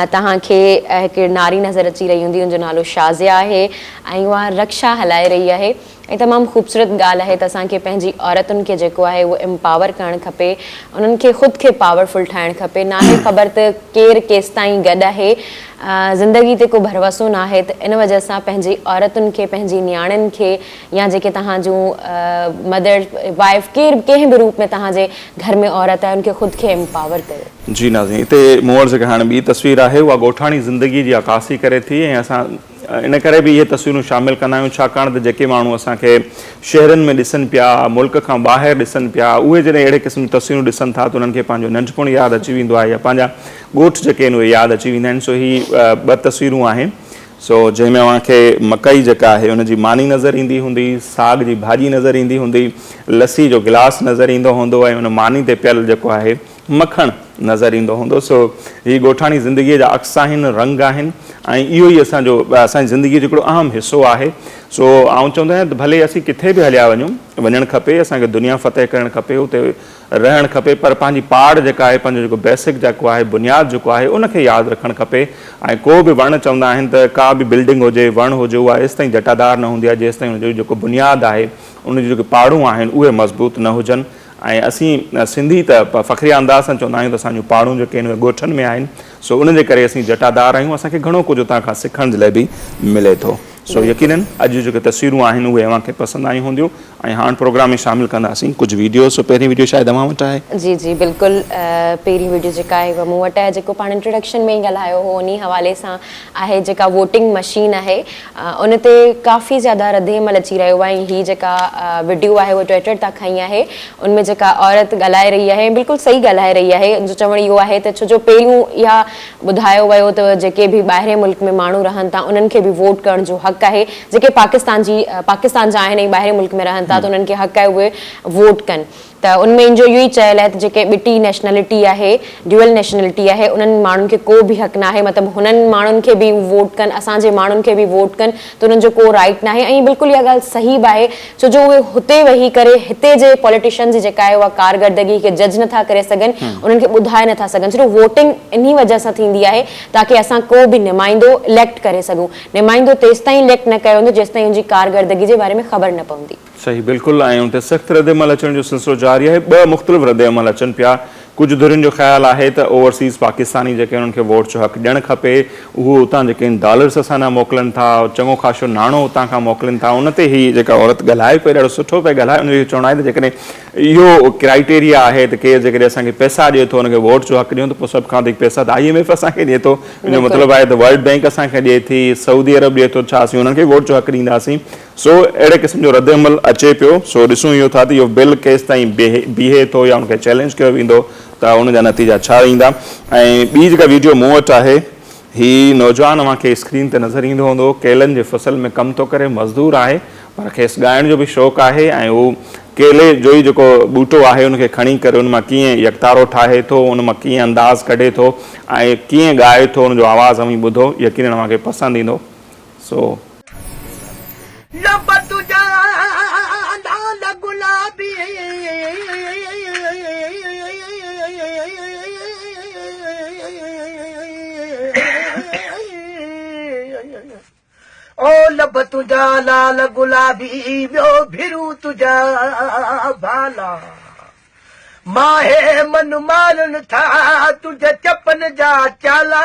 तव्हांखे हिकु नारी नज़र अची रही हूंदी, हुनजो नालो शाज़िया आहे ऐं उहा रक्षा हलाए रही आहे ऐं तमामु ख़ूबसूरत ॻाल्हि आहे त असांखे पंहिंजी औरतुनि खे जेको आहे उहो एम्पावर करणु खपे, उन्हनि खे ख़ुदि खे पावरफुल ठाहिणु खपे। नाहे ख़बर त केरु केसि ताईं गॾु आहे, ज़िंदगी ते को भरवसो न आहे त इन वजह सां पंहिंजी औरतुनि खे पंहिंजी नियाणियुनि खे या जेके तव्हां जूं मदर वाइफ कंहिं बि रूप में तव्हांजे घर में औरत आहे उनखे ख़ुदि खे एम्पावर कयो। जी नाज़रीन, हिते मूं वटि जेका हाणे ॿी तस्वीर आहे उहा ॻोठाणी ज़िंदगी जी अकासी करे थी ऐं असां इन करे बि इहे तस्वीरूं शामिलु कंदा आहियूं छाकाणि त जेके माण्हू असांखे शहरनि में ॾिसनि पिया, मुल्क खां ॿाहिरि ॾिसनि पिया, उहे जॾहिं अहिड़े क़िस्म जी तस्वीरूं ॾिसनि था त उन्हनि खे पंहिंजो नंढपण यादि अची वेंदो आहे या पंहिंजा ॻोठ जेके आहिनि उहे यादि अची वेंदा आहिनि। सो ही ॿ तस्वीरूं आहिनि जंहिंमें तव्हांखे मकई जेका आहे उनजी मानी नज़र ईंदी हूंदी, साग जी भाॼी नज़र ईंदी हूंदी, लस्सी जो गिलास नज़र ईंदो हूंदो ऐं उन मानी ते पियल जेको आहे मखणु नज़र ईंदो हूंदो। सो हीअ ॻोठाणी ज़िंदगीअ जा अक्स आहिनि, रंग आहिनि ऐं इहो ई असांजी ज़िंदगीअ जो हिकिड़ो अहम हिसो आहे। सो आउं चवंदो आहियां त भले असीं किथे बि हलिया वञणु खपे, असांखे दुनिया फ़तेह करणु खपे, उते रहणु खपे, पर पंहिंजी पाड़ जेका आहे, पंहिंजो जेको बेसिक जेको आहे बुनियादु जेको आहे उनखे यादि रखणु खपे। ऐं को बि वणु चवंदा आहिनि त का बि बिल्डिंग हुजे, वणु हुजे, उहा एसि ताईं जटादार न हूंदी आहे जेसि ताईं उनजो जेको बुनियादु आहे, उनजी जेके पाड़ूं आहिनि उहे मज़बूत न हुजनि। ऐं असीं सिंधी त फ़ख़्री अंदाज़ सां चवंदा आहियूं त असांजूं पाड़ूं जेके आहिनि उहे ॻोठनि में आहिनि। सो उनजे करे असीं जटादार आहियूं, असांखे घणो कुझु उतां खां सिखण जे लाइ बि मिले थो। सो यकीनन अॼु जेके तस्वीरूं आहिनि उहे अव्हांखे पसंदि आयूं हूंदियूं ऐं हाणे प्रोग्राम में शामिलु कंदासीं कुझु वीडियो। सो पहिरीं वीडियो शायदि अव्हां वटि आहे। जी जी बिल्कुलु, पहिरीं वीडियो जेका आहे उहा मूं वटि आहे, जेको पाण इंट्रोडक्शन में ई ॻाल्हायो हो उन हवाले सां आहे। जेका वोटिंग मशीन आहे उन ते काफ़ी ज़्यादा रद्देमल अची रहियो आहे ऐं हीअ जेका वीडियो आहे उहा ट्विटर तां खई आहे। उनमें जेका औरत ॻाल्हाए रही आहे बिल्कुलु सही ॻाल्हाए रही आहे। जो चवणु इहो आहे त छो जो पहिरियों इहा ॿुधायो वियो त जेके बि ॿाहिरे मुल्क में माण्हू रहनि था उन्हनि खे बि वोट करण जो हक़ आहे, जेके पाकिस्तान जा आहिनि ऐं ॿाहिरे मुल्क में रहनि था त उन्हनि खे हक़ आहे उहे वोट कनि। त उनमें इनजो इहो ई चयल आहे त जेके ॿिटी नेशनलिटी आहे, ड्यूअल नेशनलिटी आहे, उन्हनि माण्हुनि खे को बि हक़ न आहे, मतिलबु हुननि माण्हुनि खे बि वोट कनि, असांजे माण्हुनि खे बि वोट कनि, त उन्हनि जो को राइट न आहे। ऐं बिल्कुलु इहा ॻाल्हि सही बि आहे छो जो उहे हुते वेही करे हिते जे पॉलिटिशियन जी जेका आहे उहा कारकर्दगी खे जज नथा करे सघनि, उन्हनि खे ॿुधाए नथा सघनि। छो वोटिंग इन वजह सां थींदी आहे ताकी असां को बि नुमाइंदो इलेक्ट करे सघूं। नुमाइंदो तेसि ताईं इलेक्ट न कयो वेंदो जेसि ताईं उनजी कारकर्दगी जे बारे में ख़बर न पवंदी। सही बिल्कुलु। ऐं उन ते सख़्तु रद्दमल अचण जो सिलसिलो जारी आहे। ॿ मुख़्तलिफ़ रद्दमल अचनि पिया। कुझु धुरियुनि जो ख़्यालु आहे त ओवरसीज़ पाकिस्तानी जेके उन्हनि खे वोट जो हक़ ॾियणु खपे, उहो उतां जेके आहिनि डॉलर्स असां न मोकिलनि था, चङो ख़ासो नाणो उतां खां मोकिलनि था। उन ते ही जेका औरत ॻाल्हाए पई ॾाढो सुठो पिया ॻाल्हाए। उनजो चवणु आहे त जेकॾहिं इहो क्राइटेरिया आहे त केरु जेकॾहिं असांखे पैसा ॾिए थो उनखे वोट जो हक़ ॾियूं त पोइ सभ खां वधीक पैसा त IMF असांखे ॾिए थो। इनजो मतिलबु आहे त वर्ल्ड बैंक असांखे ॾिए थी, सऊदी अरब ॾिए थो, छा असीं उन्हनि खे वोट जो हक़ ॾींदासीं? सो अहिड़े क़िस्म जो रद्दमल अचे पियो। सो ॾिसूं इहो था त इहो बिल केसि ताईं बीहे थो या उनखे चैलेंज कयो वेंदो त उनजा नतीजा छा ईंदा। ऐं ॿी जेका वीडियो मूं वटि आहे, ही नौजवान अव्हांखे स्क्रीन ते नज़र ईंदो हूंदो, केलनि जे फसल में कमु थो करे, मज़दूर आहे पर खेसि ॻाइण जो बि शौक़ु आहे ऐं हू केले जो ई जेको बूटो आहे उनखे खणी करे उन मां कीअं यकतारो ठाहे थो, उन मां कीअं अंदाज़ कढे थो ऐं कीअं ॻाए थो, उनजो आवाज़ अमी ॿुधो, यकीनन तव्हांखे पसंदि ईंदो। सो ओ लब तुझा लाल गुलाबी ॿियो भिरू तुझा भाला माहे मन मारन था तुझे चपन जा चाला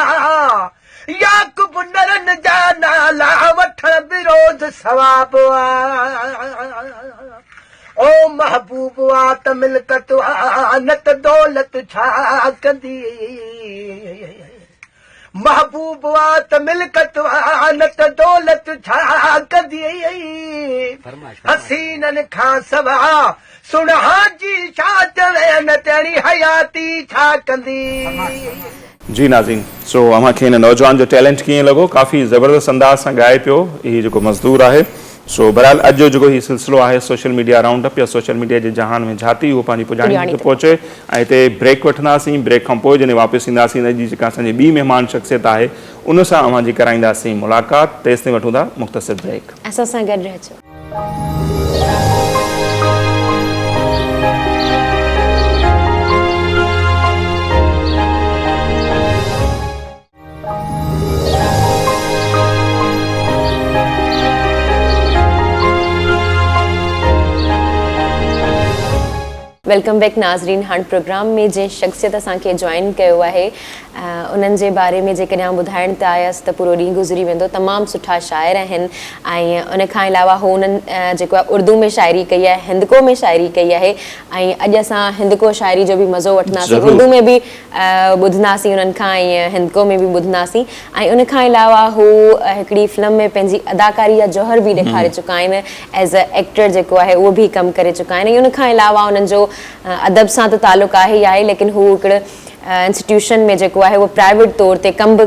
याकूब नरन जा नाला वठण विरोध सवाब ओ महबूब आ त मिल्कत आ न त दौलत छा कंदी महबूब आ त मिल्कत आ न त दौलत छा कंदी हसीनन खां सवा सुणहा जी छा चवे न तेरी हयाती छा कंदी। जी नाज़रीन, सो अमांखे हिन नौजवान जो टैलेंट कीअं लॻो, काफ़ी ज़बरदस्त अंदाज़ सां ॻाए पियो, हीउ जेको मज़दूर आहे। सो बहरहाल अॼु जो जेको हीउ सिलसिलो आहे सोशल मीडिया राउंड अप या सोशल मीडिया जे जहान में जाती उहो पंहिंजी पुॼाणी ते पहुचे ऐं हिते ब्रेक वठंदासीं। ब्रेक खां पोइ जॾहिं वापसि ईंदासीं अॼु जी जेका असांजी ॿी महिमान शख़्सियत आहे उन सां अवां जी कराईंदासीं मुलाक़ात। तेसिताईं वठूं था मुख़्तसिर ब्रेक। असां सां गॾु रहिजो। वेलकम बैक नाज़रीन। हाणे प्रोग्राम में जंहिं शख़्सियत असांखे जॉइन कयो आहे उन्हनि जे बारे में जेकॾहिं आउं ॿुधाइण त आयसि त पूरो ॾींहुं गुज़री वेंदो। तमामु सुठा शाइर आहिनि ऐं उन खां अलावा हू उन्हनि जेको आहे उर्दू में शाइरी कई आहे, हिंदको में शाइरी कई आहे ऐं अॼु असां हिंदको शाइरी जो बि मज़ो वठंदासीं, उर्दू में बि ॿुधंदासीं उन्हनि खां ऐं हिंदको में बि ॿुधंदासीं। ऐं उन खां अलावा हू हिकिड़ी फिल्म में पंहिंजी अदाकारी जा जौहर बि ॾेखारे चुका आहिनि, एज़ अ एक्टर जेको आहे उहो बि कमु करे चुका आहिनि। ऐं उन खां अलावा उन्हनि जो अदब सां त तालुक़ु आहे ई आहे, लेकिन हू हिकिड़े इंस्टीट्यूशन में जेको आहे उहो प्राइवेट तौर ते कमु बि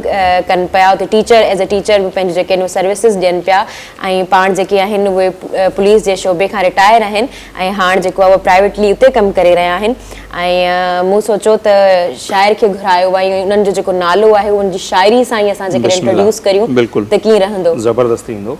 कनि पिया, उते टीचर एज़ अ टीचर बि पंहिंजे जेके आहिनि सर्विसिस ॾियनि पिया ऐं पाण जेके आहिनि उहे पुलिस जे शोबे खां रिटायर आहिनि ऐं हाणे जेको आहे उहो प्राइवेटली उते कमु करे रहिया आहिनि। ऐं मूं सोचियो त शाइर खे घुरायो आहे ऐं उन्हनि जो जेको नालो आहे उनजी शाइरी सां ई असां जेकॾहिं इंट्रोड्यूस करियूं त कीअं रहंदो। ज़बरदस्ती ईंदो।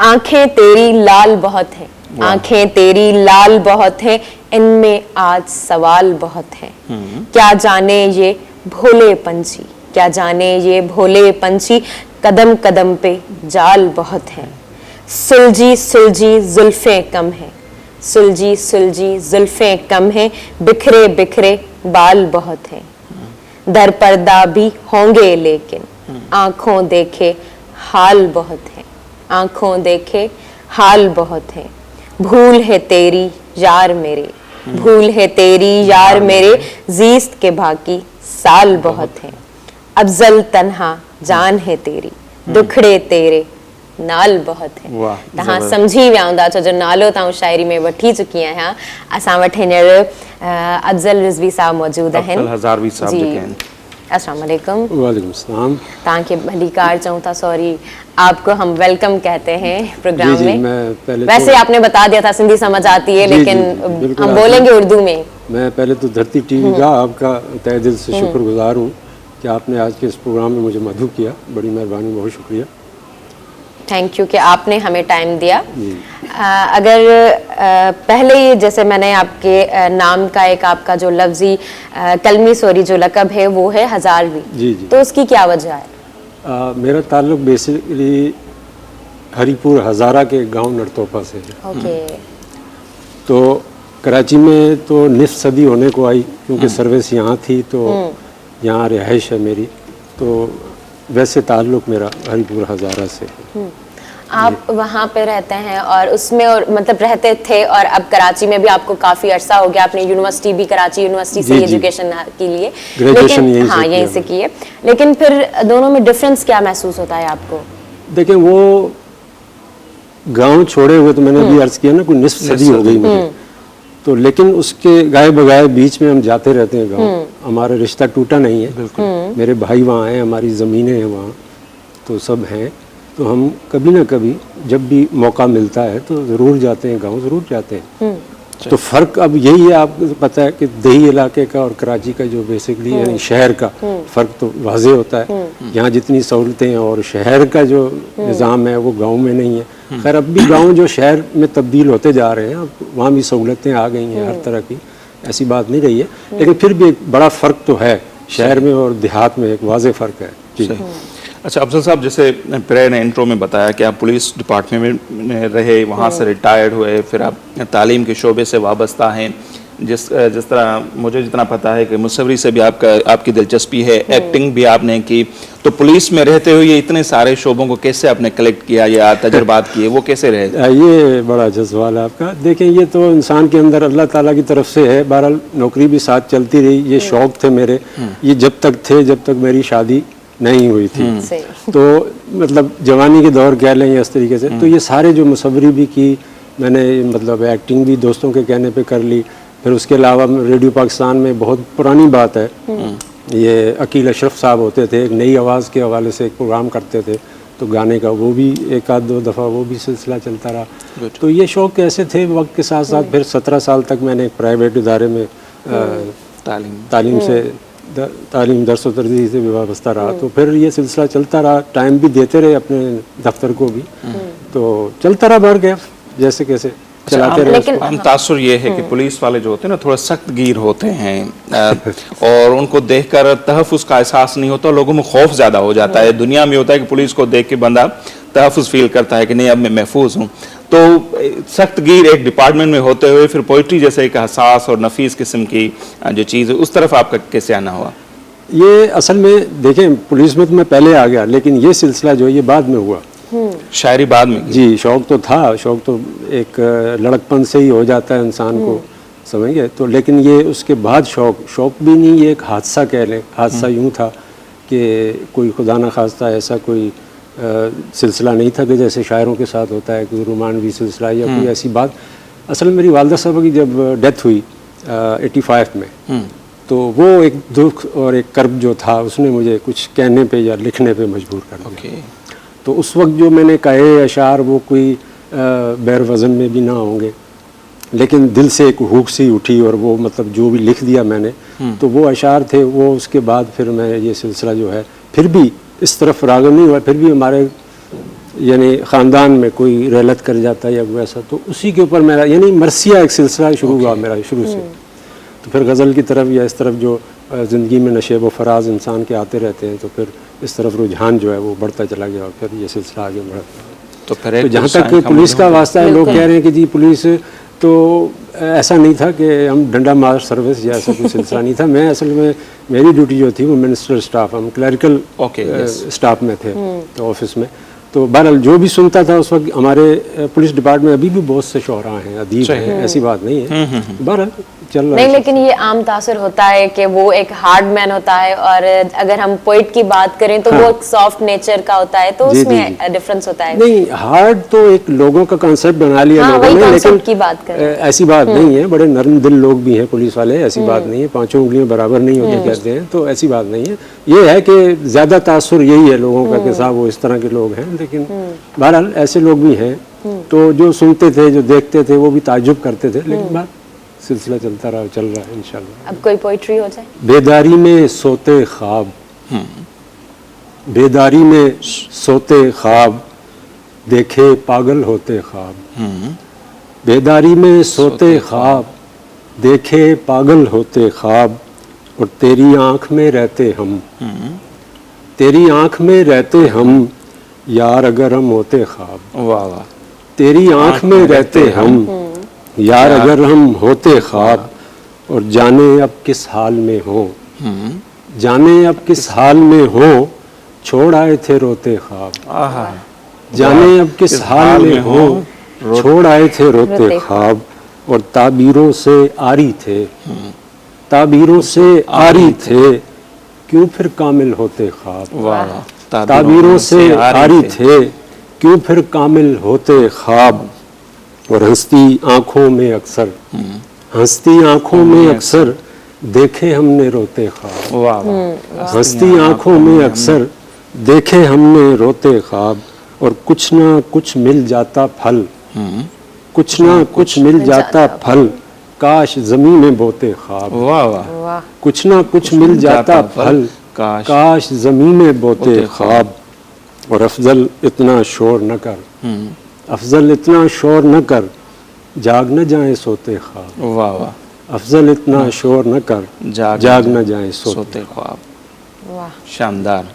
आंखें तेरी लाल बहुत है, आंखें तेरी लाल बहुत है, इनमें आज सवाल बहुत है। क्या जाने ये भोले पंछी, क्या जाने ये भोले पंछी, कदम कदम पे जाल बहुत है। सुलझी सुलझी जुल्फें कम है, सुलझी सुलझी जुल्फें कम है, बिखरे बिखरे बाल बहुत है। दर पर्दा भी होंगे लेकिन आंखों देखे हाल बहुत है, आंखों देखे हाल बहुत है। भूल है तेरी यार मेरे, भूल है तेरी यार मेरे, जीस्त के बाकी साल बहुत है। अफजल तन्हा जान है तेरी, दुखड़े तेरे नाल बहुत है। तहां समझी विया हूंदा छो जो नालो तव्हां शाइरी में वठी चुकी आहियां। असां वटि हींअर अफजल रिज़वी साहब मौजूद आहिनि। अस्सलाम वालेकुम। वालेकुम सलाम। ताकि भली कार चाहूँ था, सॉरी, आपको हम वेलकम कहते हैं प्रोग्राम जी, में। वैसे आपने बता दिया था सिंधी समझ आती है, लेकिन हम बोलेंगे उर्दू में। मैं पहले तो धरती टीवी का आपका तहे दिल से शुक्रगुजार हूँ कि आपने आज के इस प्रोग्राम में मुझे मदऊ किया। बड़ी मेहरबानी, बहुत शुक्रिया। थैंक यू कि आपने हमें टाइम दिया। अगर पहले ही जैसे मैंने आपके नाम का एक आपका जो लफ्जी कलमी सोरी जो लकब है वो है हज़ारवी, जी जी, तो उसकी क्या वजह है? मेरा ताल्लुक बेसिकली हरीपुर हज़ारा के गांव नरतोपा से है। ओके। तो कराची में तो निस्फ सदी होने को आई क्योंकि सर्विस यहाँ थी, तो यहाँ रिहाइश है मेरी, तो वैसे ताल्लुक मेरा हरीपुर हज़ारा से है। आप वहाँ पे रहते हैं और उसमें और मतलब रहते थे और अब कराची में भी आपको काफ़ी अरसा हो गया, आपने यूनिवर्सिटी भी कराची यूनिवर्सिटी से एजुकेशन के लिए ग्रेजुएशन यहीं से की है, लेकिन फिर दोनों में डिफरेंस क्या महसूस होता है आपको? देखिए, वो गांव छोड़े हुए तो मैंने भी अर्ज किया ना, कोई निस्फ सदी हो गई मुझे, तो लेकिन उसके गाए बगाए बीच में हम जाते रहते हैं गाँव। हमारा रिश्ता टूटा नहीं है, मेरे भाई वहाँ हैं, हमारी ज़मीनें हैं वहाँ, तो सब हैं। तो तो हम कभी ना कभी जब भी मौका मिलता है तो ज़रूर जाते हैं, गांव ज़रूर जाते हैं। तो फ़र्क अब यही है, आपको पता है कि देही इलाके का और कराची का जो बेसिकली यानी शहर का फ़र्क तो वाज़े होता है। यहाँ जितनी सहूलतें हैं और शहर का जो निज़ाम है वो गांव में नहीं है। खैर अब भी गांव जो शहर में तब्दील होते जा रहे हैं, अब वहाँ भी सहूलतें आ गई हैं हर तरह की, ऐसी बात नहीं रही है, लेकिन फिर भी एक बड़ा फ़र्क तो है शहर में और देहात में, एक वाज़े फ़र्क है जी। अच्छा अफजल साहब, जैसे प्रे ने इंट्रो में बताया कि आप पुलिस डिपार्टमेंट में रहे, वहाँ से रिटायर्ड हुए, फिर आप तालीम के शोबे से वाबस्ता हैं। जिस तरह मुझे जितना पता है कि मुसव्वरी से भी आपकी दिलचस्पी है, एक्टिंग भी आपने की, तो पुलिस में रहते हुए इतने सारे शोबों को कैसे आपने कलेक्ट किया या तजुर्बात किए, वो कैसे रहे? ये बड़ा अच्छा सवाल है आपका। देखें, ये तो इंसान के अंदर अल्लाह ताला की तरफ से है। बहरहाल नौकरी भी साथ चलती रही, ये शौक़ थे मेरे, ये जब तक मेरी शादी नहीं हुई थी। तो मतलब जवानी के दौर कह लें इस तरीके से। तो ये सारे जो मुसव्वरी भी की मैंने, मतलब एक्टिंग भी दोस्तों के कहने पे कर ली। फिर उसके अलावा रेडियो पाकिस्तान में बहुत पुरानी बात है, ये अकील अशरफ साहब होते थे, एक नई आवाज़ के हवाले से एक प्रोग्राम करते थे, तो गाने का वो भी एक आध दो दफ़ा वो भी सिलसिला चलता रहा। तो ये शौक़ कैसे थे वक्त के साथ साथ। फिर 17 साल तक मैंने एक प्राइवेट इदारे में तालीम दर्स व तदरीस से भी वाबस्ता रहा। तो फिर ये सिलसिला चलता रहा, टाइम भी देते रहे अपने दफ्तर को भी, तो चलता रहा भर गया जैसे कैसे चलाते रहे। लेकिन आम तासुर ये है कि पुलिस वाले जो होते हैं ना थोड़ा सख्त गिर होते हैं और उनको देखकर तहफ़्फ़ुज़ का एहसास नहीं होता, लोगों में खौफ ज़्यादा हो जाता है। दुनिया में होता है कि पुलिस को देख के बंदा तहफ़्फ़ुज़ फील करता है कि नहीं अब मैं महफूज हूँ। तो सख्त गिर एक डिपार्टमेंट में होते हुए फिर पोइट्री जैसे एक हसास और नफीस किस्म की जो चीज़ है उस तरफ आपका कैसे आना हुआ? ये असल में देखें, पुलिस में तो मैं पहले आ गया, लेकिन ये सिलसिला जो ये बाद में हुआ। शायरी बाद में जी, शौक़ तो था, शौक़ तो एक लड़कपन से ही हो जाता है इंसान को, समझ गए। तो लेकिन ये उसके बाद शौक़ भी नहीं, ये एक हादसा कह लें। हादसा यूँ था कि कोई खुदा न खास्ता ऐसा कोई सिलसिला नहीं था कि जैसे शायरों के साथ होता है कोई रोमानवी सिलसिला या कोई ऐसी बात। असल में मेरी वालदा साहब की जब डेथ हुई 85 में, तो वो एक दुख और एक कर्ब जो था उसने मुझे कुछ कहने पे या लिखने पे मजबूर कर दिया। तो उस वक्त जो मैंने कहे अशार वो कोई बैर वज़न में भी ना होंगे, लेकिन दिल से एक हुक सी उठी और वो मतलब जो भी लिख दिया मैंने, तो वो अशार थे। वो उसके बाद फिर मैं ये सिलसिला जो है फिर भी इस तरफ राग़िब नहीं हुआ। फिर भी हमारे यानी ख़ानदान में कोई रहलत कर जाता है या वैसा, तो उसी के ऊपर मेरा यानी मरसिया एक सिलसिला शुरू हुआ मेरा शुरू से। तो फिर गज़ल की तरफ या इस तरफ जो ज़िंदगी में नशेब व फराज इंसान के आते रहते हैं, तो फिर इस तरफ रुझान जो है वो बढ़ता चला गया और फिर ये सिलसिला आगे बढ़ा। तो जहाँ तक पुलिस का वास्ता है, लोग कह रहे हैं कि जी पुलिस, तो ऐसा नहीं था कि हम डंडा मार सर्विस या ऐसा कोई सिलसिला नहीं था। मैं असल में मेरी ड्यूटी जो थी वो मिनिस्टर स्टाफ, हम क्लरिकल स्टाफ में थे तो ऑफिस में। तो बहरहाल जो भी सुनता था उस वक्त, हमारे पुलिस डिपार्टमेंट में अभी भी बहुत से शोहरा हैं, अदीब हैं, ऐसी बात नहीं है। बहरहाल चल रहा नहीं, लेकिन ये आम तासुर होता है कि वो एक हार्ड मैन होता है, और अगर हम पोइट की बात करें तो वो एक सॉफ्ट नेचर का होता है, तो उसमें डिफरेंस होता है। नहीं, हार्ड तो एक लोगों का कॉन्सेप्ट बना लिया लोगों ने, लेकिन की बात करें ऐसी बात नहीं है। बड़े नरम दिल लोग भी हैं पुलिस वाले, ऐसी बात नहीं है। पांचों उंगलियां बराबर नहीं होती कहते हैं, तो ऐसी बात नहीं है। ये है कि ज्यादा तासुर यही है लोगों का कि साहब वो इस तरह के लोग हैं, लेकिन बहरहाल ऐसे लोग भी हैं। तो जो सुनते थे, जो देखते थे, वो भी ताज्जुब करते थे, लेकिन बात सिलसिला चलता रहा, चल रहा है इंशाल्लाह। अब कोई पोइट्री हो जाए। बेदारी में सोते ख्वाब, बेदारी में सोते ख्वाब, देखे पागल होते ख्वाब। बेदारी में सोते ख्वाब, देखे पागल होते ख्वाब, और तेरी आँख में रहते हम, तेरी आँख में रहते हम, यार अगर हम होते ख्वाब। वाह वाह। तेरी आँख में रहते हम, यार अगर हम होते ख्वाब, और जाने अब किस हाल में हो, जाने अब किस हाल में हो, छोड़ आए थे रोते ख्वाब। जाने अब किस हाल में हो, छोड़ आए थे रोते ख्वाब, और ताबीरों से आरी थे, ताबीरों से आरी थे, क्यों फिर कामिल होते ख्वाब। ताबीरों से आरी थे, क्यों फिर कामिल होते ख्वाब, और हंसती आँखों में अक्सर, हंसती आँखों में अक्सर, देखे हमने रोते ख्वाब। हंसती आँखों में अक्सर, देखे हमने रोते ख्वाब, और कुछ ना कुछ मिल जाता फल, कुछ ना कुछ मिल जाता फल, काश ज़मीं में बोते ख्वाब। वाह वाह। वाह। कुछ ना कुछ मिल जाता फल, काश ज़मीं में बोते ख्वाब। और अफजल इतना शोर न कर, अफजल इतना शोर न कर, जाग न जाए सोते ख्वाब। वाह वाह। अफजल इतना शोर न कर, जाग न जाए सोते ख्वाब। वाह। शानदार,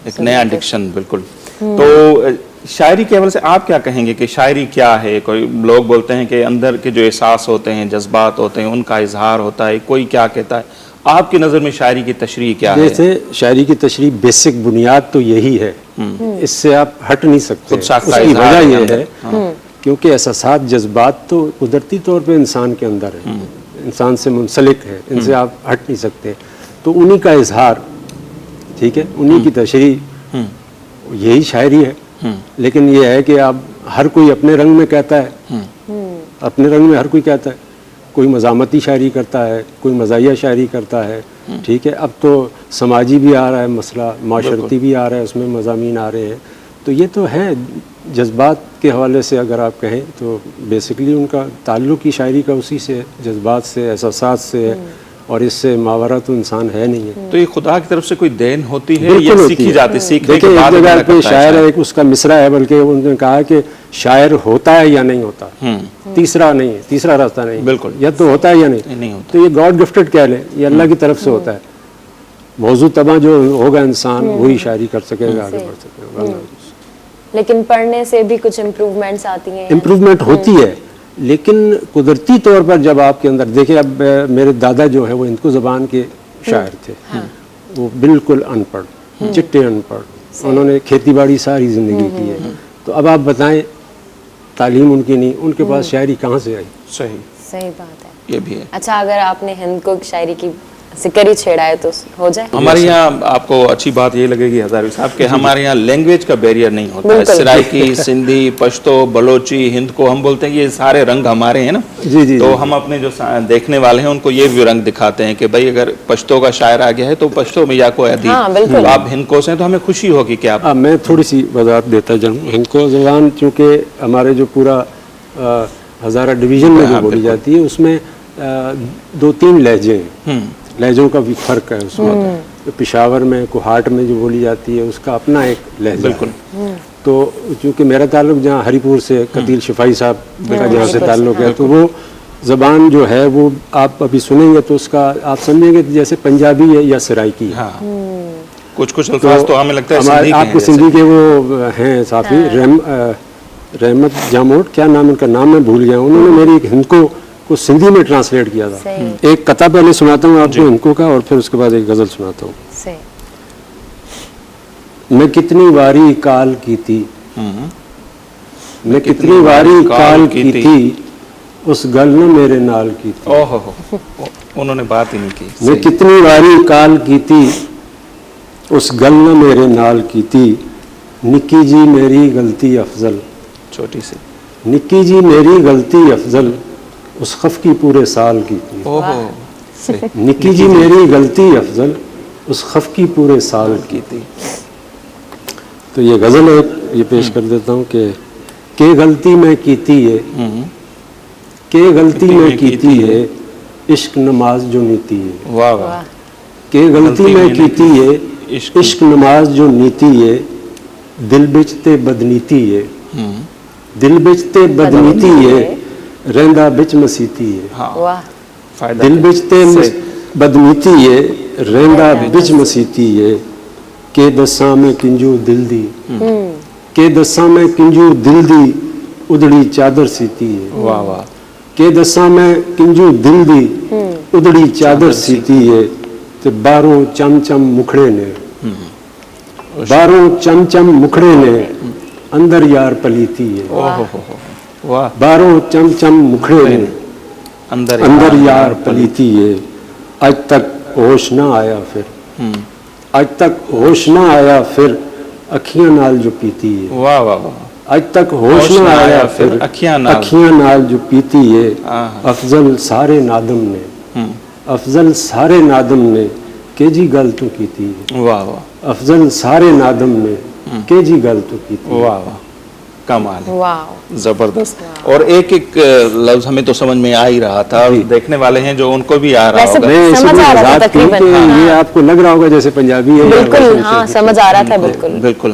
एक नया डिक्शन बिल्कुल। तो शायरी के हवाले से आप क्या कहेंगे कि शायरी क्या है? कोई लोग बोलते हैं कि अंदर के जो एहसास होते हैं, जज्बात होते हैं, उनका इजहार होता है, कोई क्या कहता है। आपकी नज़र में शायरी की तशरीह क्या है? जैसे शायरी की तशरीह बेसिक बुनियाद तो यही है, इससे आप हट नहीं सकते। उसकी वजह यह है क्योंकि एहसासात जज्बात तो कुदरती तौर पे इंसान के अंदर है, इंसान से मुंसलिक है, इनसे आप हट नहीं सकते। तो उन्हीं का इजहार, ठीक है, उन्हीं की तशरीह, यही शायरी है। लेकिन ये है कि आप हर कोई अपने रंग में कहता है, अपने रंग में हर कोई कहता है। कोई मज़ामती शायरी करता है, कोई मज़ाहिया शायरी करता है, ठीक है। अब तो समाजी भी आ रहा है मसला, माशरती भी आ रहा है, उसमें मज़ामीन आ रहे हैं। तो ये तो है, जज्बात के हवाले से अगर आप कहें तो बेसिकली उनका ताल्लुक़ ही शायरी का उसी से, जज्बात से, एहसासात से है, और इससे मावरा तो इंसान है नहीं है। तो ये खुदा की तरफ से कोई देन होती है बिल्कुल या होती सीखी है। जाती? सीखने के देखिए, बाद एक जगह पे करता है शायर है, एक उसका मिसरा है, बल्कि उन्होंने कहा कि शायर होता है या नहीं होता, तीसरा नहीं है, तीसरा रास्ता नहीं है। बिल्कुल। या तो होता है या नहीं होता। तो ये गॉड गिफ्टेड कह लें, ये अल्लाह की तरफ से होता है। मौजू तबा जो होगा इंसान वही शायरी कर सकेगा, आगे बढ़ सकेगा। लेकिन पढ़ने से भी कुछ इम्प्रूवमेंट्स आती हैं। इम्प्रूवमेंट होती है, लेकिन कुदरती तौर पर जब आपके अंदर, देखिए अब मेरे दादा जो है वो हिंदू ज़बान के शायर थे, वो बिल्कुल अनपढ़, चिट्टे अनपढ़, उन्होंने खेती बाड़ी सारी ज़िंदगी की है। तो अब आप बताएं, तालीम उनकी नहीं, उनके पास शायरी कहाँ से आई? सही, सही बात है, ये भी है। अच्छा, अगर आपने हिंद को शायरी की जिक्र ही छेड़ा है तो हो जाए। हमारे यहाँ आपको अच्छी बात ये लगेगी हजारी साहब कि हमारे यहाँ लैंग्वेज का बैरियर नहीं होता है। सराइकी, सिंधी, पश्तो, बलोची, हिंद को हम बोलते हैं, ये सारे रंग हमारे हैं ना। जी। तो हम अपने जो देखने वाले हैं उनको ये भी रंग दिखाते हैं कि भाई अगर पश्तो का शायर आ गया है तो पश्तो में या को अदीब, तो आप हिंद को से तो हमें खुशी होगी कि आप। मैं थोड़ी सी वजाहत देता जाऊँ। हिंद को ज़बान चूँकि हमारे जो पूरा हज़ारा डिवीज़न में जो बोली जाती है उसमें 2-3 लहजे हैं, लहजों का भी फ़र्क है उसमें। तो पेशावर में, कोहाट में जो बोली जाती है उसका अपना एक लहजा है। तो चूँकि मेरा ताल्लुक़ जहाँ हरिपुर से कतील शिफाई साहब का जहाँ से ताल्लुक़ है, तो वो ज़बान जो है वो आप अभी सुनेंगे तो उसका आप समझेंगे जैसे पंजाबी है या सराइकी है। कुछ अल्फाज तो हमें लगता है आपके सिंधी के वो हैं साफ़ी, रहमत जामोट, क्या नाम उनका, नाम मैं भूल गया, उन्होंने मेरी एक हिंद को सिंधी में ट्रांसलेट किया था। एक कथा पहले सुनाता हूँ आपको हिंदको का, और फिर उसके बाद एक गज़ल सुनाता हूँ। मैं कितनी वारी काल की थी, मैं कितनी वारी काल की थी, उस गल न मेरे नाल की थी। ओहो, उन्होंने बात ही नहीं की। मैं कितनी वारी काल की थी, उस गल न मेरे नाल की थी, निक्की जी मेरी गलती अफजल, छोटी सी, निक्की जी मेरी गलती अफजल, उस खफ की पूरे साल की थी। निक्की जी मेरी गलती अफजल, उस खफ की पूरे साल की थी। तो ये गज़ल है, ये पेश कर देता हूँ कि गलती में कीती है, के गलती में कीती है, इश्क नमाज जो नीति है। वाह वाह। के गलती में कीती है, इश्क नमाज जो नीति है, दिल बिचते बदनीति है, दिल बिचते बदनीति है, रहंदा बिच मसीती है। वाह। दिल बिचते बदनीति है, रहंदा बिच मसीती है, के दसा में किंजू दिल दी, के दसा में किंजू दिल दी, उधड़ी चादर सीती है। वाह वाह। के दसा में किंजू दिल दी, उधड़ी चादर सीती है, ते बारों चम चम मुखड़े ने, बारों चम चम मुखड़े ने, अंदर यार पलीती है। वाह। बारों चम चम मुखड़े ने, अंदर यार पलीती है, आज तक होश ना आया फिर, आज तक होश ना आया फिर, अखियां नाल जो पीती है। वाह वाह। आज तक होश ना आया फिर, अखियां नाल जो पीती है, अफजल सारे नादम ने, अफजल सारे नादम ने, के जी गल तू कीती है। वाह वाह। अफजल सारे नादम ने, केजी गल तो की थी। वाह वाह, कमाल है, वाह, जबरदस्त। और एक एक लफ्ज हमें तो समझ में आ ही रहा था, और देखने वाले हैं जो उनको भी आ रहा वैसे होगा। मैं समझ इसलिए आ रहा था वजाहत की तकरीबन, कि हाँ। ये आपको लग रहा होगा जैसे पंजाबी है। बिल्कुल, हाँ, समझ आ रहा था, बिल्कुल बिल्कुल।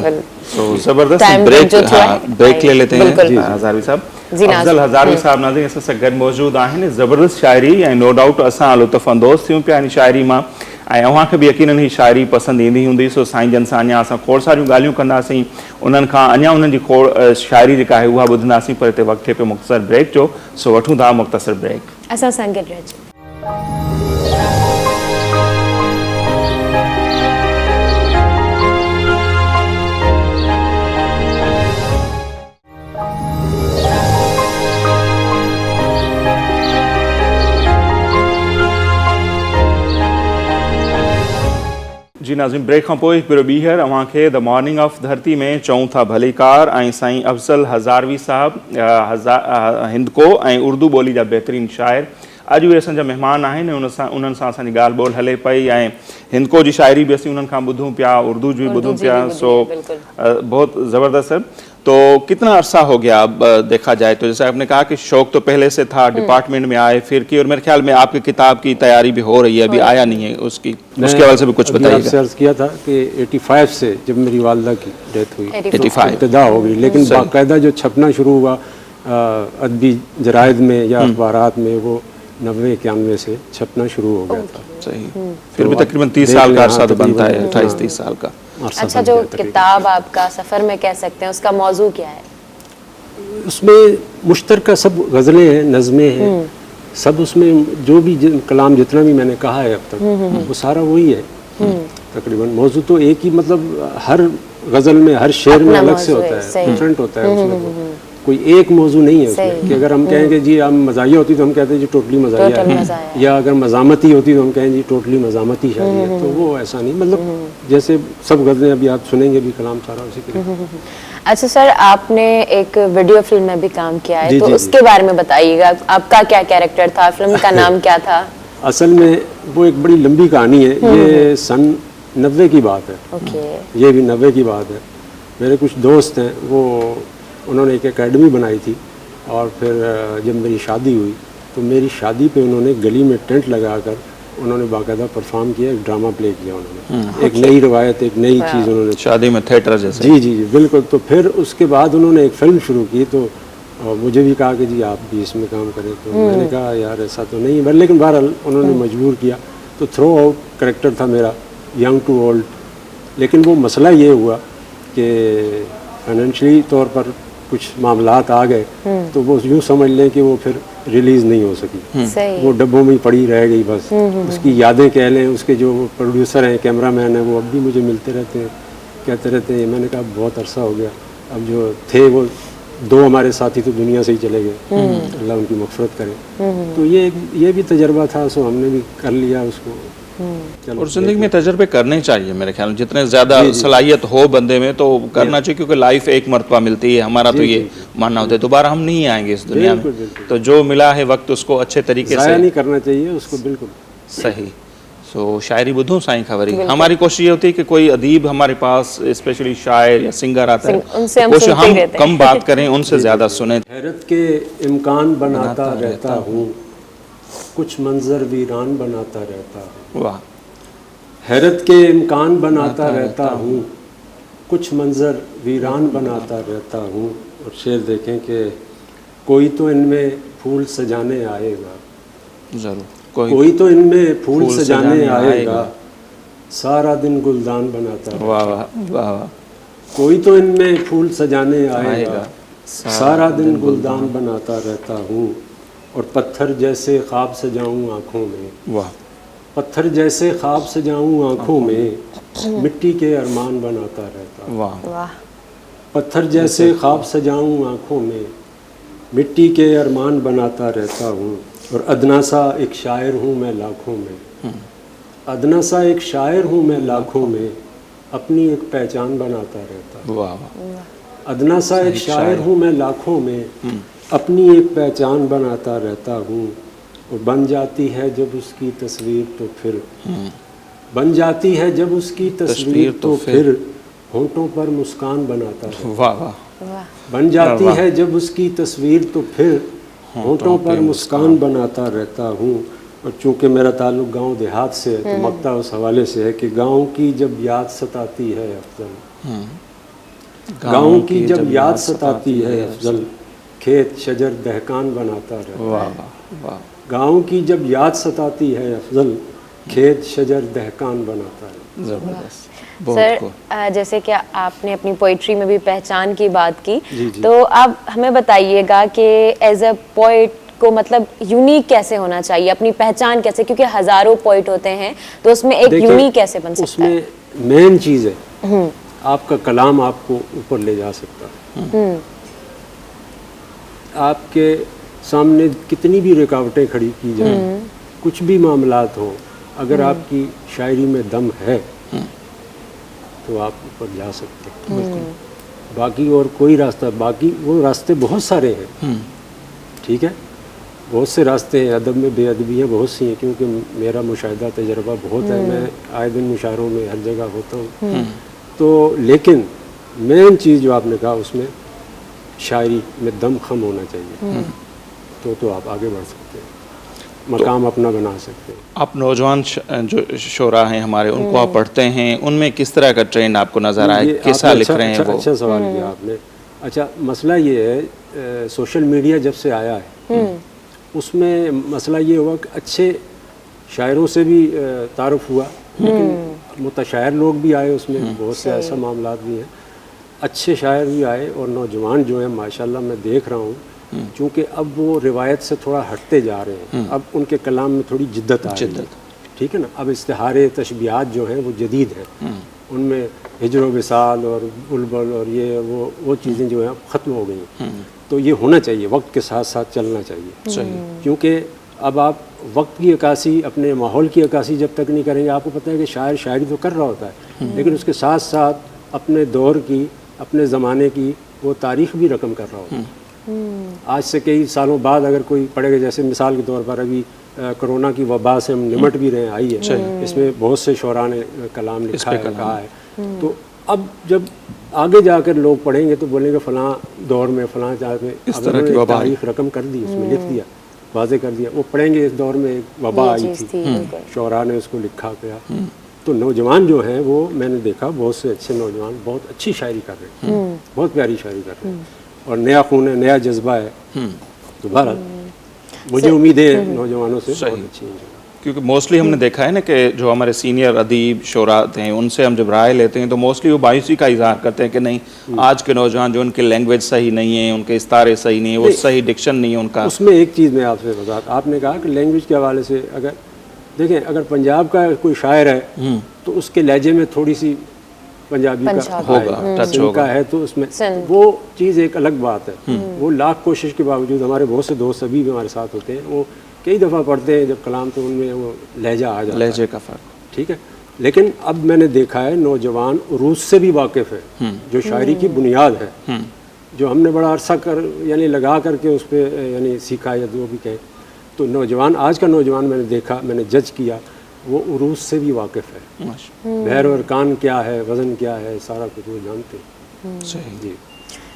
तो जबरदस्त टाइम ब्रेक, जो थियो हाँ, है, ब्रेक ले लेते हैं। बिल्कुल। हज़ारवी साहब, जी, नाज़। अफजल हज़ारवी साहब नाज़रीन असां सां गॾु मौजूद आहिनि। ज़बरदस्त शाइरी ऐं नो डाउट असां लुत्फ़ अंदोज़ थियूं पिया इन शाइरी मां, ऐं अव्हांखे बि यकीनन ही शाइरी पसंदि ईंदी हूंदी। सो साईं जन सां अञा असां खोड़ सारियूं ॻाल्हियूं कंदासीं, उन्हनि खां अञा उन्हनि जी खोड़ शाइरी जेका आहे उहा ॿुधंदासीं, पर हिते वक़्तु थिए पियो मुख़्तसर ब्रेक जो। सो वठूं था मुख़्तसर ब्रेक। असां सां गॾु रहिजो। जी नाज़रीन, ब्रेक खां पोइ हिकु भेरो ॿीहर अव्हांखे द मॉर्निंग ऑफ धरती में चऊं था भलीकार ऐं साईं अफज़ल हज़ारवी साहब हिंदको ऐं उर्दू ॿोली जा बहितरीनु शाइर अॼु उहे असांजा महिमान आहिनि। उन्हनि सां असांजी ॻाल्हि ॿोल हले पई, ऐं हिंदको जी शाइरी बि असीं उन्हनि खां ॿुधूं पिया, उर्दू जी बि ॿुधूं पिया। सो बहुत ज़बरदस्त है। तो कितना अरसा हो गया अब देखा जाए तो, जैसे आपने कहा कि शौक तो पहले से था, डिपार्टमेंट में आए फिर की, और मेरे ख्याल में आपकी किताब की तैयारी भी हो रही है, अभी आया नहीं है उसकी, उसके हवाले से भी कुछ बताइएगा। अर्ज किया था कि 85 से जब मेरी वालदा की डेथ हुई 85 इब्तिदा हो गई, लेकिन बाकायदा जो छपना शुरू हुआ अदबी जराइद में या अखबारात में, वो 90-91 से छपना शुरू हो गया था। सही, फिर भी तकरीबन 30 साल का अरसा तो बनता है, 28-30 साल का। अच्छा, जो किताब आपका सफ़र में कह सकते हैं, उसका मौजू क्या है? उसमें मुश्तरका सब गज़लें हैं, नज़में हैं, सब उसमें जो भी कलाम जितना भी मैंने कहा है अब तक वो सारा वही है तकरीबन। मौजू तो एक ही, मतलब हर गज़ल में, हर शेर में अलग से होता है, डिफरेंट होता है उसमें, कोई एक मौजू नहीं है उसमें कि अगर हम कहें कि जी हम मज़ाहिया होती तो हम कहते हैं जी टोटली मज़ाहिया है, या अगर मज़ामती होती तो हम कहें जी टोटली मज़ामती शायरी है। तो वो ऐसा नहीं, मतलब जैसे सब गज़लें अभी आप सुनेंगे भी कलाम सारा उसी तरह। अच्छा सर, आपने एक वीडियो फिल्म में भी काम किया है, तो उसके बारे में बताइएगा, आपका क्या कैरेक्टर था, फिल्म का नाम क्या था? असल में वो एक बड़ी लंबी कहानी है, ये सन 90 की बात है, ये भी 90 की बात है। मेरे कुछ दोस्त हैं, वो उन्होंने एक एकेडमी बनाई थी, और फिर जब मेरी शादी हुई तो मेरी शादी पे उन्होंने गली में टेंट लगाकर उन्होंने बाकायदा परफॉर्म किया, एक ड्रामा प्ले किया उन्होंने, एक नई रवायत, एक नई चीज़ उन्होंने, शादी में थिएटर जैसे। जी जी जी बिल्कुल। तो फिर उसके बाद उन्होंने एक फिल्म शुरू की, तो मुझे भी कहा कि जी आप भी इसमें काम करें, तो मैंने कहा यार ऐसा तो नहीं है, लेकिन बहरहाल उन्होंने मजबूर किया। तो थ्रो आउट करेक्टर था मेरा, यंग टू ओल्ड, लेकिन वो मसला ये हुआ कि फाइनेंशियली तौर पर कुछ मामलात आ गए, तो वो यूँ समझ लें कि वो फिर रिलीज़ नहीं हो सकी, वो डब्बों में ही पड़ी रह गई बस। उसकी यादें कह लें, उसके जो प्रोड्यूसर हैं, कैमरामैन हैं, वो अब भी मुझे मिलते रहते हैं, कहते रहते हैं। मैंने कहा बहुत अरसा हो गया, अब जो थे वो 2 हमारे साथी तो दुनिया से ही चले गए, अल्लाह उनकी मग़फ़िरत करे। तो ये भी तजर्बा था, सो हमने भी कर लिया उसको। और ज़िंदगी में तजर्बे करने चाहिए मेरे ख्याल में, जितने ज़्यादा सलाहियत हो बंदे में तो करना चाहिए, क्योंकि लाइफ एक मरतबा मिलती है, हमारा तो ये मानना होता है दोबारा हम नहीं आएंगे इस दुनिया में, तो जो मिला है वक्त उसको अच्छे तरीके से नहीं करना चाहिए उसको, बिल्कुल सही। सो शायरी बुधूं साईं खबरी, हमारी कोशिश ये होती है कि कोई अदीब हमारे पास, स्पेशली शायर या सिंगर आता है, कोशिश हम कम बात करें, उनसे ज़्यादा सुने। हैरत के इम्कान बनाता रहता हूँ, कुछ मंजर वीरान बनाता रहता हूँ। वाह। हैरत के इम्कान बनाता रहता हूँ, कुछ मंजर वीरान बनाता रहता हूँ। और शेर देखें कि कोई तो इनमें फूल सजाने आएगा, ज़रूर कोई तो इनमें फूल सजाने आएगा, सारा दिन गुलदान बनाता रहता। वाह वाह वाह वाह। कोई तो इनमें फूल सजाने आएगा, सारा दिन गुलदान बनाता रहता हूँ। और पत्थर जैसे ख्वाब सजाऊं आँखों में, वाह, पत्थर जैसे ख्वाब सजाऊं आँखों में, मिट्टी के अरमान बनाता रहता। वाह। पत्थर जैसे ख्वाब सजाऊं आँखों में, मिट्टी के अरमान बनाता रहता हूँ। और अदना सा एक शायर हूँ मैं लाखों में, अदना सा एक शायर हूँ मैं लाखों में, अपनी एक पहचान बनाता रहता। वाह। अदना सा एक शायर हूँ मैं लाखों में, अपनी एक पहचान बनाता रहता हूँ। और बन जाती है जब उसकी तस्वीर तो फिर, बन जाती है जब उसकी तस्वीर तो फिर, होंठों पर मुस्कान बनाता है। वाह वाह। वाह। बन जाती वाह। है जब उसकी तस्वीर तो फिर होंठों पर मुस्कान बनाता रहता हूँ। और चूंकि मेरा ताल्लुक गांव देहात से है तो मक्ता उस हवाले से है कि गांव की जब याद सताती है अफजल, गांव की जब याद सताती है अफजल, खेत शजर दहकान बनाता रहता है। वाह वाह वाह। गांव की जब याद सताती है अफजल, खेत शजर दहकान बनाता है। जबरदस्त। सर जैसे कि आपने अपनी पोइट्री में भी पहचान की बात की, जी, जी। तो आप हमें बताइएगा कि एज अ पोइट को मतलब यूनिक कैसे होना चाहिए, अपनी पहचान कैसे, क्योंकि हजारों पोइट होते हैं तो उसमें एक देखिए, यूनिक कैसे बन सकता है? उसमें मेन चीज़ है आपका कलाम आपको ऊपर ले जा सकता है। आपके सामने कितनी भी रुकावटें खड़ी की जाए, कुछ भी मामलात हो, अगर आपकी शायरी में दम है तो आप ऊपर जा सकते हैं। बाकी और कोई रास्ता, बाकी वो रास्ते बहुत सारे हैं, ठीक है, बहुत से रास्ते हैं। अदब में बेअदबियाँ बहुत सी हैं, क्योंकि मेरा मुशाहिदा तजर्बा बहुत है, मैं आए दिन मुशायरों में हर जगह होता हूँ। तो लेकिन मेन चीज़ जो आपने कहा उसमें शायरी में दम खम होना चाहिए, तो आप आगे बढ़ सकते हैं, मकाम अपना बना सकते हैं। आप नौजवान जो शोरा हैं हमारे, उनको आप पढ़ते हैं, उनमें किस तरह का ट्रेंड आपको नज़र आया, कैसा लिख रहे हैं वो? अच्छा सवाल किया आपने। अच्छा, मसला ये है सोशल मीडिया जब से आया है उसमें मसला ये हुआ कि अच्छे शायरों से भी तारुफ हुआ, लेकिन मुतशायर लोग भी आए उसमें, बहुत से ऐसा मामलात भी हैं, अच्छे शायर भी आए। और नौजवान जो है माशाल्लाह मैं देख रहा हूँ, चूँकि अब वो रिवायत से थोड़ा हटते जा रहे हैं, अब उनके कलाम में थोड़ी जिद्दत आ रही है, ठीक है ना। अब इस्तिहारे तशबीहात जो हैं वो जदीद हैं, उनमें हिजर विसाल और बुलबुल और ये वो चीज़ें जो हैं ख़त्म हो गई हैं। तो ये होना चाहिए, वक्त के साथ साथ चलना चाहिए, क्योंकि अब आप वक्त की अक्कासी, अपने माहौल की अक्कासी जब तक नहीं करेंगे, आपको पता है कि शायर शायरी तो कर रहा होता है, लेकिन उसके साथ साथ अपने दौर की, अपने ज़माने की वो तारीख़ भी रकम कर रहा होता है। आज से कई सालों बाद अगर कोई पढ़ेगा, जैसे मिसाल के तौर पर अभी कोरोना की वबा से हम निमट भी रहे हैं, आई है, इसमें बहुत से शोरा ने कलाम लिखा है, कहा है। तो अब जब आगे जाकर लोग पढ़ेंगे तो बोलेंगे फ़लाँ दौर में, फ़लाँ जगह में इस तरह की वबा तारीख रकम कर दी, उसमें लिख दिया, वाजे कर दिया। वो पढ़ेंगे इस दौर में एक वबा आई थी, शोरा ने उसको लिखा गया। तो नौजवान जो हैं वो मैंने देखा, बहुत से अच्छे नौजवान बहुत अच्छी शायरी कर रहे हैं, बहुत प्यारी शायरी कर रहे हैं, और नया खून है, नया जज्बा है। तो बहरहाल मुझे उम्मीद है नौजवानों से बहुत अच्छी है, क्योंकि मोस्टली हमने देखा है ना कि जो हमारे सीनियर अदीब शोरा हैं, उनसे हम जब राय लेते हैं तो मोस्टली वो मायूसी का इजहार करते हैं कि नहीं, आज के नौजवान जो, उनकी लैंग्वेज सही नहीं है, उनके इस्तारे सही नहीं है, वो सही डिक्शन नहीं है उनका। उसमें एक चीज़ मैं आपसे बता, आपने कहा कि लैंग्वेज के हवाले से अगर देखें, अगर पंजाब का कोई शायर है तो उसके लहजे में थोड़ी सी पंजाबी का होगा, टच होगा है, तो उसमें वो चीज़ एक अलग बात है। वो लाख कोशिश के बावजूद, हमारे बहुत से दोस्त अभी भी हमारे साथ होते हैं, वो कई दफ़ा पढ़ते हैं जब कलाम तो उनमें वो लहजा आ जाता है, लहजे का फ़र्क, ठीक है। लेकिन अब मैंने देखा है नौजवान उरूज से भी वाकिफ़ है, जो शायरी की बुनियाद है, जो हमने बड़ा अरसा कर यानी लगा करके उस पर यानी सीखा या जो भी कहें, तो नौजवान, आज का नौजवान मैंने देखा, मैंने जज किया, वो उरूज से भी वाकिफ़ है, बहर और कान क्या है, वज़न क्या है, सारा कुछ वो जानते हैं। सही जी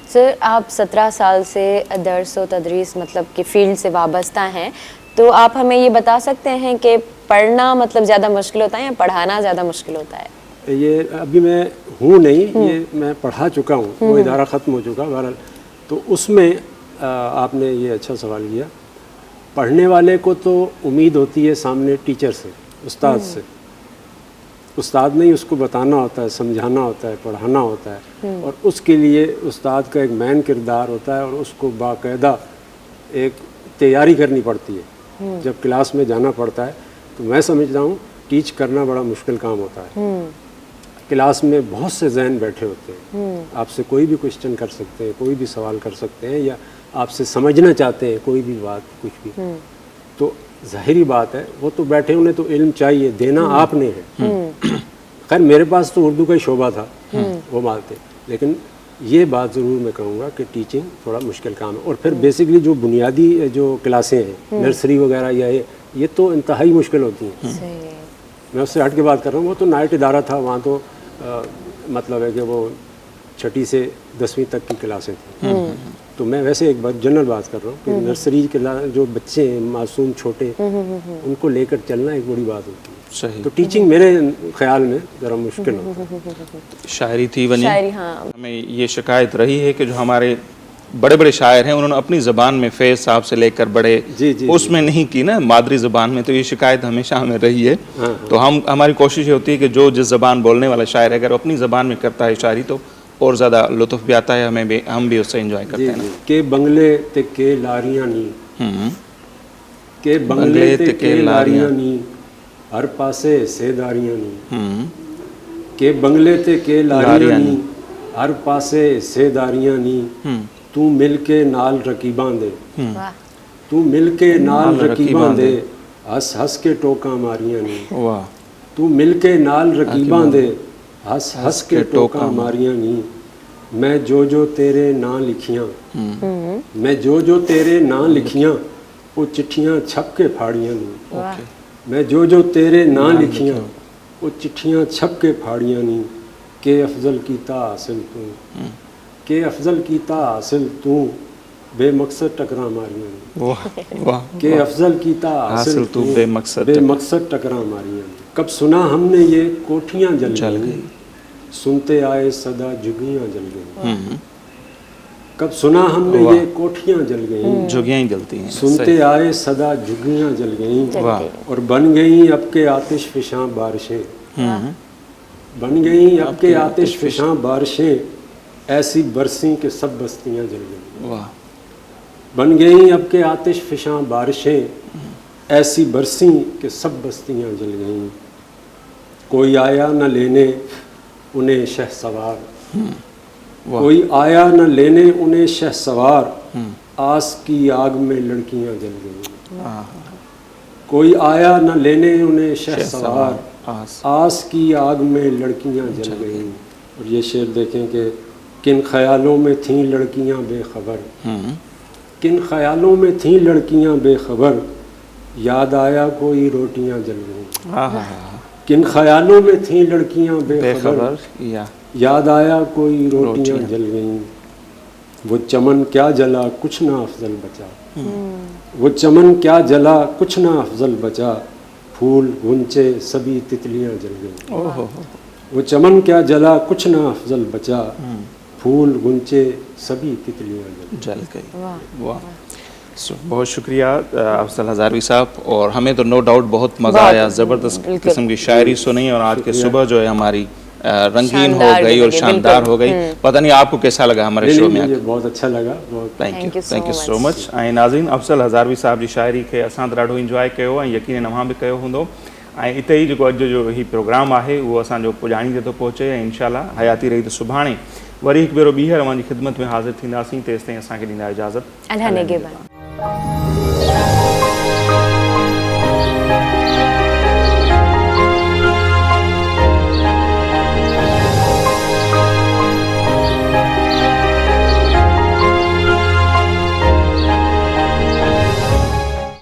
सर, आप 17 साल से दर्स व तदरीस मतलब कि फील्ड से वाबस्ता हैं, तो आप हमें ये बता सकते हैं कि पढ़ना मतलब ज़्यादा मुश्किल होता है या पढ़ाना ज़्यादा मुश्किल होता है? ये अभी मैं हूँ नहीं, ये मैं पढ़ा चुका हूँ, वो इदारा ख़त्म हो चुका बहरहाल। तो उसमें आपने ये अच्छा सवाल किया। पढ़ने वाले को तो उम्मीद होती है सामने टीचर से, उस्ताद से। उस्ताद नहीं, उसको बताना होता है, समझाना होता है, पढ़ाना होता है, और उसके लिए उस्ताद का एक मैन किरदार होता है, और उसको बाकायदा एक तैयारी करनी पड़ती है। जब क्लास में जाना पड़ता है तो मैं समझता हूँ टीच करना बड़ा मुश्किल काम होता है। क्लास में बहुत से जहन बैठे होते हैं, आपसे कोई भी क्वेश्चन कर सकते हैं, कोई भी सवाल कर सकते हैं, या आपसे समझना चाहते हैं कोई भी बात, कुछ भी। तो ज़ाहिरी बात है, वो तो बैठे, उन्हें तो इल्म चाहिए, देना आपने है। खैर मेरे पास तो उर्दू का ही शोबा था, वो बात है, लेकिन ये बात ज़रूर मैं कहूँगा कि टीचिंग थोड़ा मुश्किल काम है। और फिर बेसिकली जो बुनियादी जो क्लासें हैं, नर्सरी वगैरह, या ये तो इंतहाई मुश्किल होती हैं। मैं उससे हट के बात कर रहा हूँ, वो तो नाइट इदारा था, वहाँ तो मतलब है कि वो 6ठी से 10वीं तक की क्लासें थी। तो मैं वैसे एक बात जनरल बात कर रहा हूँ कि नर्सरी के जो बच्चे हैं मासूम छोटे, उनको लेकर चलना एक बड़ी बात होती है। सही। तो टीचिंग मेरे ख्याल में ज़रा मुश्किल होता है। शायरी थी बनी। शायरी, हाँ। हमें ये शिकायत रही है कि जो हमारे बड़े बड़े शायर हैं उन्होंने अपनी ज़बान में फैज़ साहब से लेकर बड़े जी, उसमें नहीं की ना, मादरी ज़बान में। तो ये शिकायत हमेशा हमें रही है। तो हमारी कोशिश ये होती है कि जो जिस ज़बान बोलने वाला शायर है अगर वो अपनी ज़बान में करता है शायरी तो और ज़्यादा लुत्फ़ भी आता है, हमें भी, हम भी उससे एंजॉय करते हैं ना। के बंगले ते के लारियां नी, के बंगले ते के लारियां नी, हर पासे सेदारियां नी, के बंगले ते के लारियां नी, हर पासे सेदारियां नी, तू मिल के नाल रकीबां दे, वाह, तू मिल के नाल रकीबां दे, हंस हंस के टोका मारियां नी, वाह। तू मिल के नाल रकीबां दे, हंस हंस के टोका मारियां नी, मैं जो तेरे नां लिखियां, मैं जो तेरे नां लिखियां, वो चिट्ठियां छप के फाड़ियां नी, वाह, मैं जो तेरे नां लिखियां, वो चिट्ठियां छप के फाड़ियां नी, के अफजल कीता हासिल तू, के अफजल कीता हासिल तू, बेमकसद टकरा मारियां नी, वाह वाह। के अफजल कीता हासिल तू, बेमकसद टकरा मारियां नी। कब सुना हमने ये कोठियां जल गई, सुनते आए सदा झुग्गियां जल गई, कब सुना हमने ये कोठियां जल गई, झुग्गियां ही जलती हैं। सुनते आए सदा झुग्गियां जल गई, वाह। और बन गई अब के आतिश फिशां बारिशें, बन गई अब के आतिश फिशां बारिशें, ऐसी बरसी के सब बस्तियां जल गई, वाह। बन गई अब के आतिश फिशां बारिशें, ऐसी बरसी के सब बस्तियां जल गईं, कोई आया न लेने उन्हें शहसवार, कोई आया न लेने उन्हें शहसवार, आस की आग में लड़कियां जल गईं, कोई आया न लेने उन्हें शहसवार, आस की आग में लड़कियां जल गईं। और ये शेर देखें कि किन ख्यालों में थीं लड़कियां बेखबर, किन ख्यालों में थीं लड़कियां बेखबर, याद आया कोई रोटियां जल गईं, किन ख्यालों में थीं लड़कियां बेखबर, याद आया कोई रोटियां जल गईं, वो चमन क्या जला कुछ ना अफजल बचा, वो चमन क्या जला कुछ ना अफजल बचा, फूल गुंचे सभी तितलियां जल गईं, वो चमन क्या जला कुछ ना अफजल बचा, फूल गुंचे सभी तितलियां जल गई। वाह, बहुत शुक्रिया अफजल हज़ारवी साहब। और हमें तो नो डाउट बहुत मज़ा आया, ज़बरदस्त किस्म की शायरी सुनी, और आज के सुबह जो है हमारी रंगीन हो गई और शानदार हो गई। पता नहीं आपको कैसा लगा हमारे शो में? मुझे बहुत अच्छा लगा। Thank you so much. ऐं नाज़रीन, अफजल हज़ारवी साहब जी शायरी खे असां त ॾाढो इंजॉय कयो ऐं यकीन नवां बि कयो हूंदो। ऐं हिते ई जेको अॼु जो ही प्रोग्राम आहे उहो असांजो पुॼाणी ते थो पहुचे, ऐं इंशाल्लाह हयाती रही त सुभाणे वरी हिकु भेरो ॿीहर अव्हांजी ख़िदमत में हाज़िर थींदासीं। तेसिताईं असांखे ॾींदा इजाज़त। अल्लाह निगहबान।